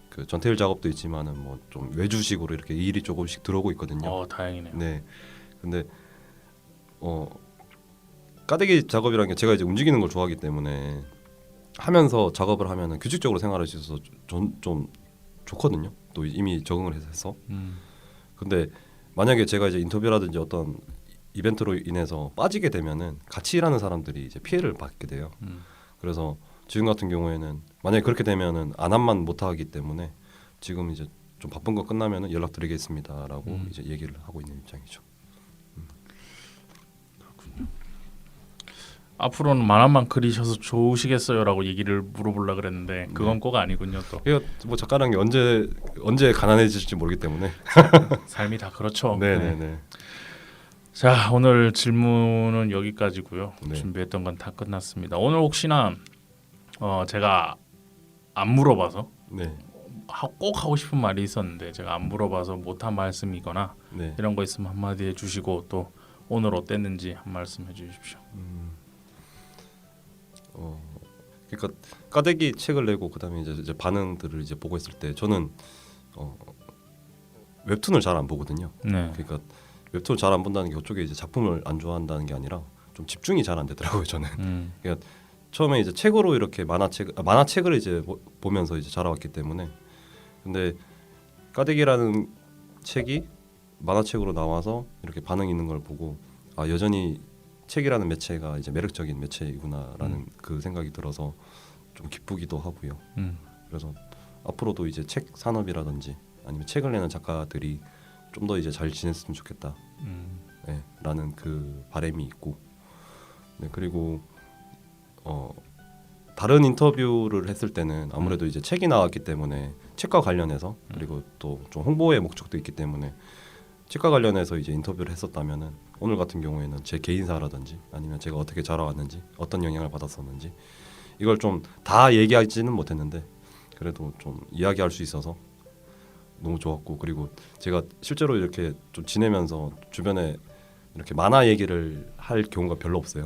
[SPEAKER 2] 그 전태일 작업도 있지만은 뭐 좀 외주식으로 이렇게 일이 조금씩 들어오고 있거든요.
[SPEAKER 1] 다행이네요.
[SPEAKER 2] 네. 근데 까대기 작업이라는 게 제가 이제 움직이는 걸 좋아하기 때문에 하면서 작업을 하면은 규칙적으로 생활할 수 있어서 좀 좋거든요. 또 이미 적응을 해서. 근데 만약에 제가 이제 인터뷰라든지 어떤 이벤트로 인해서 빠지게 되면은 같이 일하는 사람들이 이제 피해를 받게 돼요. 그래서 지금 같은 경우에는 만약에 그렇게 되면은 안함만 못 하기 때문에 지금 이제 좀 바쁜 거 끝나면은 연락드리겠습니다라고 이제 얘기를 하고 있는 입장이죠.
[SPEAKER 1] 앞으로는 만화만 그리셔서 좋으시겠어요라고 얘기를 물어보려 그랬는데 그건 꼭 아니군요. 또
[SPEAKER 2] 이거 뭐 작가라는 게 언제 가난해질지 모르기 때문에
[SPEAKER 1] 삶이 다 그렇죠.
[SPEAKER 2] 네네네.
[SPEAKER 1] 자, 오늘 질문은 여기까지고요.
[SPEAKER 2] 네.
[SPEAKER 1] 준비했던 건 다 끝났습니다. 오늘 혹시나 제가 안 물어봐서
[SPEAKER 2] 네.
[SPEAKER 1] 꼭 하고 싶은 말이 있었는데 제가 안 물어봐서 못한 말씀이거나
[SPEAKER 2] 네.
[SPEAKER 1] 이런 거 있으면 한마디 해주시고 또 오늘 어땠는지 한 말씀 해주십시오.
[SPEAKER 2] 그러니까 까대기 책을 내고 그다음에 이제 반응들을 이제 보고 있을 때 저는 웹툰을 잘 안 보거든요.
[SPEAKER 1] 네.
[SPEAKER 2] 그러니까 웹툰을 잘 안 본다는 게 그쪽에 이제 작품을 안 좋아한다는 게 아니라 좀 집중이 잘 안 되더라고요. 저는. 그러니까 처음에 이제 책으로 이렇게 만화책을 이제 보면서 이제 자라왔기 때문에 근데 까대기라는 책이 만화책으로 나와서 이렇게 반응이 있는 걸 보고 아 여전히 책이라는 매체가 이제 매력적인 매체이구나라는 그 생각이 들어서 좀 기쁘기도 하고요. 그래서 앞으로도 이제 책 산업이라든지 아니면 책을 내는 작가들이 좀 더 이제 잘 지냈으면 좋겠다. 네, 라는 그 바람이 있고, 네, 그리고 다른 인터뷰를 했을 때는 아무래도 이제 책이 나왔기 때문에 책과 관련해서 그리고 또 좀 홍보의 목적도 있기 때문에 책과 관련해서 이제 인터뷰를 했었다면은 오늘 같은 경우에는 제 개인사라든지 아니면 제가 어떻게 자라왔는지 어떤 영향을 받았었는지 이걸 좀 다 얘기하지는 못했는데 그래도 좀 이야기할 수 있어서 너무 좋았고 그리고 제가 실제로 이렇게 좀 지내면서 주변에 이렇게 만화 얘기를 할 경우가 별로 없어요.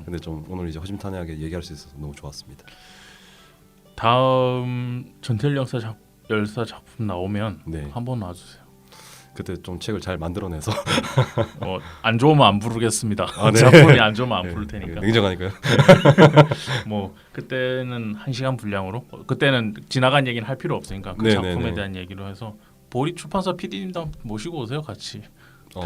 [SPEAKER 2] 근데 좀 오늘 이제 허심탄회하게 얘기할 수 있어서 너무 좋았습니다.
[SPEAKER 1] 다음 전태일 열사 작품 나오면
[SPEAKER 2] 네.
[SPEAKER 1] 한번 와주세요.
[SPEAKER 2] 그때 좀 책을 잘 만들어내서
[SPEAKER 1] 안 좋으면 안 부르겠습니다.
[SPEAKER 2] 아, 네.
[SPEAKER 1] 작품이 안 좋으면 안
[SPEAKER 2] 네,
[SPEAKER 1] 부를 테니까.
[SPEAKER 2] 냉정하니까요.
[SPEAKER 1] 뭐 그때는 1시간 분량으로 그때는 지나간 얘기는 할 필요 없으니까 그
[SPEAKER 2] 네,
[SPEAKER 1] 작품에
[SPEAKER 2] 네, 네.
[SPEAKER 1] 대한 얘기로 해서 보리 출판사 PD님도 모시고 오세요 같이.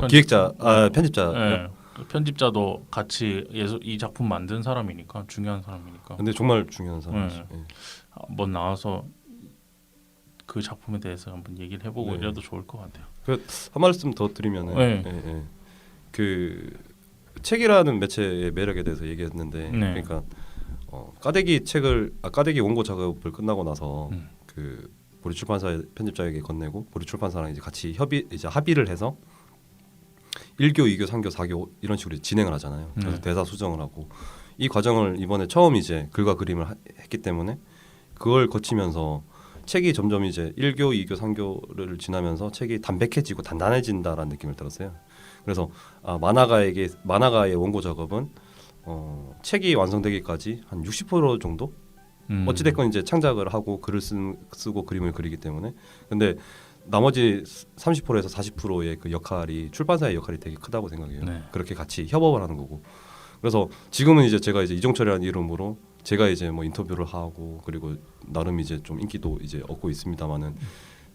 [SPEAKER 2] 기획자, 편집자.
[SPEAKER 1] 네. 편집자도 같이 이 작품 만든 사람이니까 중요한 사람이니까.
[SPEAKER 2] 근데 정말 중요한 사람이죠.
[SPEAKER 1] 네. 한번 나와서 그 작품에 대해서 한번 얘기를 해보고
[SPEAKER 2] 네.
[SPEAKER 1] 이래도 좋을 것 같아요.
[SPEAKER 2] 한 말씀 더 드리면은
[SPEAKER 1] 네.
[SPEAKER 2] 그 책이라는 매체의 매력에 대해서 얘기했는데
[SPEAKER 1] 네.
[SPEAKER 2] 그러니까 까대기 원고 작업을 끝나고 나서 그 보리 출판사의 편집자에게 건네고 보리 출판사랑 이제 같이 합의를 해서 1교, 2교, 3교, 4교 이런 식으로 진행을 하잖아요. 그래서 대사 수정을 하고 이 과정을 이번에 처음 이제 글과 그림을 했기 때문에 그걸 거치면서 책이 점점 이제 1교, 2교, 3교를 지나면서 책이 담백해지고 단단해진다라는 느낌을 들었어요. 그래서 만화가의 원고 작업은 책이 완성되기까지 한 60% 정도 어찌됐건 이제 창작을 하고 글을 쓰고 그림을 그리기 때문에 근데 나머지 30%에서 40%의 그 역할이 출판사의 역할이 되게 크다고 생각해요.
[SPEAKER 1] 네.
[SPEAKER 2] 그렇게 같이 협업을 하는 거고. 그래서 지금은 이제 제가 이제 이종철이라는 이름으로 제가 이제 뭐 인터뷰를 하고 그리고 나름 이제 좀 인기도 이제 얻고 있습니다만은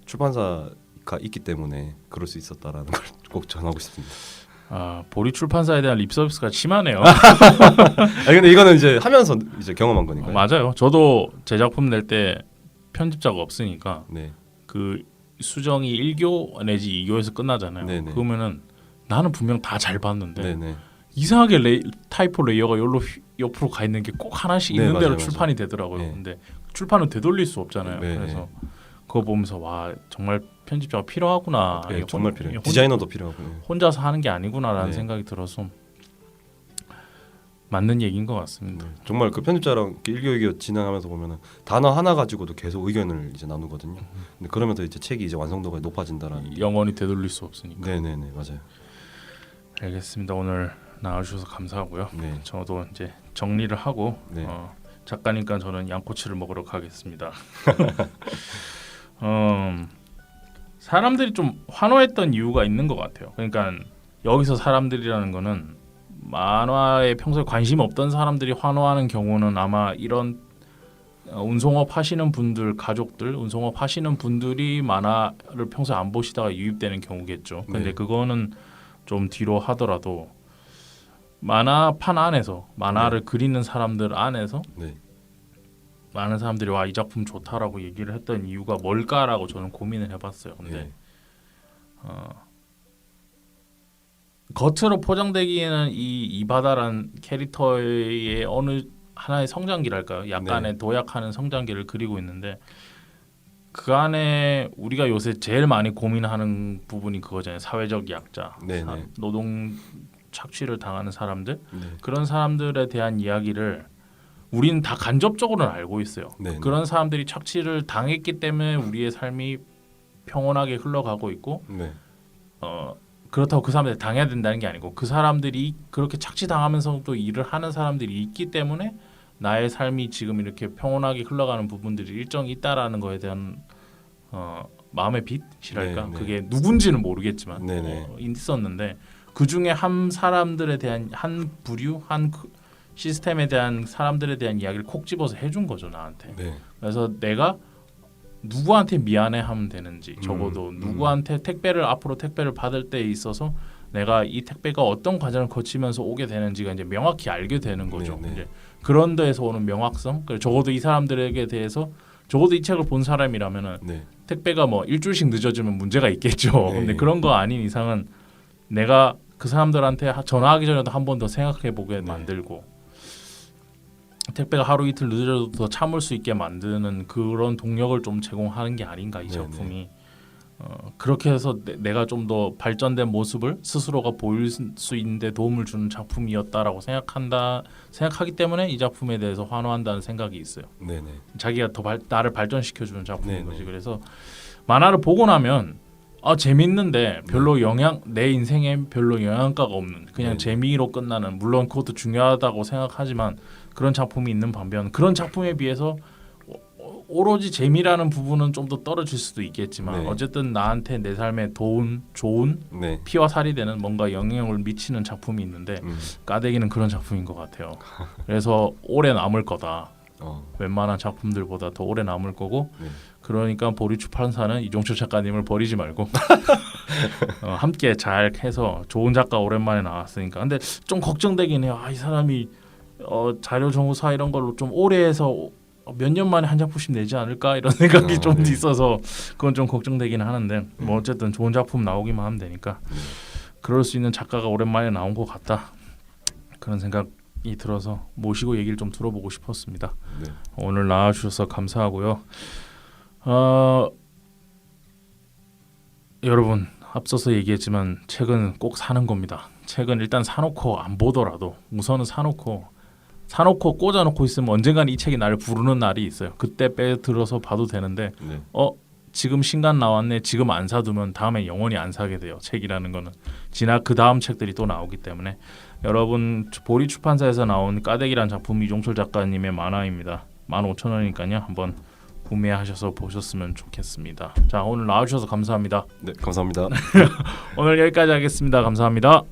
[SPEAKER 2] 출판사가 있기 때문에 그럴 수 있었다라는 걸 꼭 전하고 싶습니다.
[SPEAKER 1] 보리 출판사에 대한 립 서비스가 심하네요.
[SPEAKER 2] 아니 근데 이거는 이제 하면서 이제 경험한 거니까요.
[SPEAKER 1] 맞아요. 저도 제 작품 낼 때 편집자가 없으니까
[SPEAKER 2] 네.
[SPEAKER 1] 그 수정이 1교 내지 2교에서 끝나잖아요.
[SPEAKER 2] 네네.
[SPEAKER 1] 그러면은 나는 분명 다 잘 봤는데
[SPEAKER 2] 네네.
[SPEAKER 1] 이상하게 타이포 레이어가 옆으로 가 있는 게 꼭 하나씩
[SPEAKER 2] 네,
[SPEAKER 1] 있는
[SPEAKER 2] 맞아요,
[SPEAKER 1] 대로
[SPEAKER 2] 맞아요.
[SPEAKER 1] 출판이 되더라고요.
[SPEAKER 2] 네.
[SPEAKER 1] 근데 출판은 되돌릴 수 없잖아요.
[SPEAKER 2] 네.
[SPEAKER 1] 그래서 그거 보면서 와 정말 편집자가 필요하구나.
[SPEAKER 2] 네,
[SPEAKER 1] 이게
[SPEAKER 2] 정말 필요해요. 디자이너도 필요하고. 네.
[SPEAKER 1] 혼자서 하는 게 아니구나라는
[SPEAKER 2] 네.
[SPEAKER 1] 생각이 들어서 맞는 얘기인 것 같습니다.
[SPEAKER 2] 정말 그 편집자랑 1교, 2교 진행하면서 보면은 단어 하나 가지고도 계속 의견을 이제 나누거든요. 근데 그러면서 이제 책이 이제 완성도가 높아진다라는. 게.
[SPEAKER 1] 영원히 되돌릴 수 없으니까.
[SPEAKER 2] 네네네 맞아요.
[SPEAKER 1] 알겠습니다. 오늘 나와주셔서 감사하고요.
[SPEAKER 2] 네.
[SPEAKER 1] 저도 이제 정리를 하고
[SPEAKER 2] 네.
[SPEAKER 1] 작가니까 저는 양꼬치를 먹으러 가겠습니다. 사람들이 좀 환호했던 이유가 있는 것 같아요. 그러니까 여기서 사람들이라는 거는 만화에 평소에 관심 없던 사람들이 환호하는 경우는 아마 이런 운송업 하시는 분들 가족들, 운송업 하시는 분들이 만화를 평소에 안 보시다가 유입되는 경우겠죠. 근데
[SPEAKER 2] 네.
[SPEAKER 1] 그거는 좀 뒤로 하더라도 만화판 안에서 만화를 그리는 사람들 안에서
[SPEAKER 2] 네.
[SPEAKER 1] 많은 사람들이 와 이 작품 좋다라고 얘기를 했던 이유가 뭘까라고 저는 고민을 해봤어요. 근데
[SPEAKER 2] 네.
[SPEAKER 1] 겉으로 포장되기에는 이 이바다란 캐릭터의 어느 하나의 성장기랄까요? 약간의
[SPEAKER 2] 네.
[SPEAKER 1] 도약하는 성장기를 그리고 있는데 그 안에 우리가 요새 제일 많이 고민하는 부분이 그거잖아요. 사회적 약자,
[SPEAKER 2] 네, 네.
[SPEAKER 1] 노동 착취를 당하는 사람들
[SPEAKER 2] 네.
[SPEAKER 1] 그런 사람들에 대한 이야기를 우리는 다 간접적으로는 알고 있어요.
[SPEAKER 2] 네.
[SPEAKER 1] 그런 사람들이 착취를 당했기 때문에 우리의 삶이 평온하게 흘러가고 있고
[SPEAKER 2] 네.
[SPEAKER 1] 그렇다고 그 사람들이 당해야 된다는 게 아니고 그 사람들이 그렇게 착취당하면서도 일을 하는 사람들이 있기 때문에 나의 삶이 지금 이렇게 평온하게 흘러가는 부분들이 일정히 있다라는 거에 대한 마음의 빛이랄까
[SPEAKER 2] 네, 네.
[SPEAKER 1] 그게 누군지는 모르겠지만
[SPEAKER 2] 네, 네.
[SPEAKER 1] 있었는데 그 중에 한 사람들에 대한 한 부류 한 시스템에 대한 사람들에 대한 이야기를 콕 집어서 해준 거죠 나한테.
[SPEAKER 2] 네.
[SPEAKER 1] 그래서 내가 누구한테 미안해하면 되는지 적어도 누구한테 앞으로 택배를 받을 때 있어서 내가 이 택배가 어떤 과정을 거치면서 오게 되는지가 이제 명확히 알게 되는 거죠.
[SPEAKER 2] 네, 네.
[SPEAKER 1] 이제 그런 데에서 오는 명확성. 적어도 이 사람들에게 대해서 적어도 이 책을 본 사람이라면은
[SPEAKER 2] 네.
[SPEAKER 1] 택배가 뭐 일주일씩 늦어지면 문제가 있겠죠.
[SPEAKER 2] 네.
[SPEAKER 1] 근데 그런 거 아닌 이상은 내가 그 사람들한테 전화하기 전에도 한 번 더 생각해 보게 만들고 택배가 하루 이틀 늦어져도 더 참을 수 있게 만드는 그런 동력을 좀 제공하는 게 아닌가 이 작품이. 그렇게 해서 내가 좀 더 발전된 모습을 스스로가 보일 수 있는데 도움을 주는 작품이었다라고 생각하기 때문에 이 작품에 대해서 환호한다는 생각이 있어요.
[SPEAKER 2] 네네.
[SPEAKER 1] 자기가 더 나를 발전시켜주는 작품인
[SPEAKER 2] 네네.
[SPEAKER 1] 거지. 그래서 만화를 보고 나면 재밌는데 별로 내 인생에 별로 영향가가 없는 그냥
[SPEAKER 2] 네네.
[SPEAKER 1] 재미로 끝나는 물론 그것도 중요하다고 생각하지만 그런 작품이 있는 반면 그런 작품에 비해서 오로지 재미라는 부분은 좀 더 떨어질 수도 있겠지만
[SPEAKER 2] 네.
[SPEAKER 1] 어쨌든 나한테 내 삶에 좋은
[SPEAKER 2] 네.
[SPEAKER 1] 피와 살이 되는 뭔가 영향을 미치는 작품이 있는데 까대기는 그런 작품인 것 같아요. 그래서 오래 남을 거다. 웬만한 작품들보다 더 오래 남을 거고
[SPEAKER 2] 네.
[SPEAKER 1] 그러니까 보리 출판사는 이종철 작가님을 버리지 말고 함께 잘 해서 좋은 작가 오랜만에 나왔으니까 근데 좀 걱정되긴 해요. 이 사람이 자료 정보사 이런 걸로 좀 오래 해서 몇 년 만에 한 작품씩 내지 않을까 이런 생각이 좀
[SPEAKER 2] 네.
[SPEAKER 1] 있어서 그건 좀 걱정되긴 하는데 뭐 어쨌든 좋은 작품 나오기만 하면 되니까 그럴 수 있는 작가가 오랜만에 나온 것 같다 그런 생각이 들어서 모시고 얘기를 좀 들어보고 싶었습니다.
[SPEAKER 2] 네.
[SPEAKER 1] 오늘 나와주셔서 감사하고요. 여러분 앞서서 얘기했지만 책은 꼭 사는 겁니다. 책은 일단 사놓고 안 보더라도 우선은 사놓고 꽂아놓고 있으면 언젠가는 이 책이 나를 부르는 날이 있어요. 그때 빼들어서 봐도 되는데
[SPEAKER 2] 네.
[SPEAKER 1] 지금 신간 나왔네. 지금 안 사두면 다음에 영원히 안 사게 돼요. 책이라는 거는 그 다음 책들이 또 나오기 때문에 여러분 보리 출판사에서 나온 까대기란 작품 이종철 작가님의 만화입니다. 15,000원이니까요. 한번 구매하셔서 보셨으면 좋겠습니다. 자 오늘 나와주셔서 감사합니다.
[SPEAKER 2] 네, 감사합니다.
[SPEAKER 1] 오늘 여기까지 하겠습니다. 감사합니다.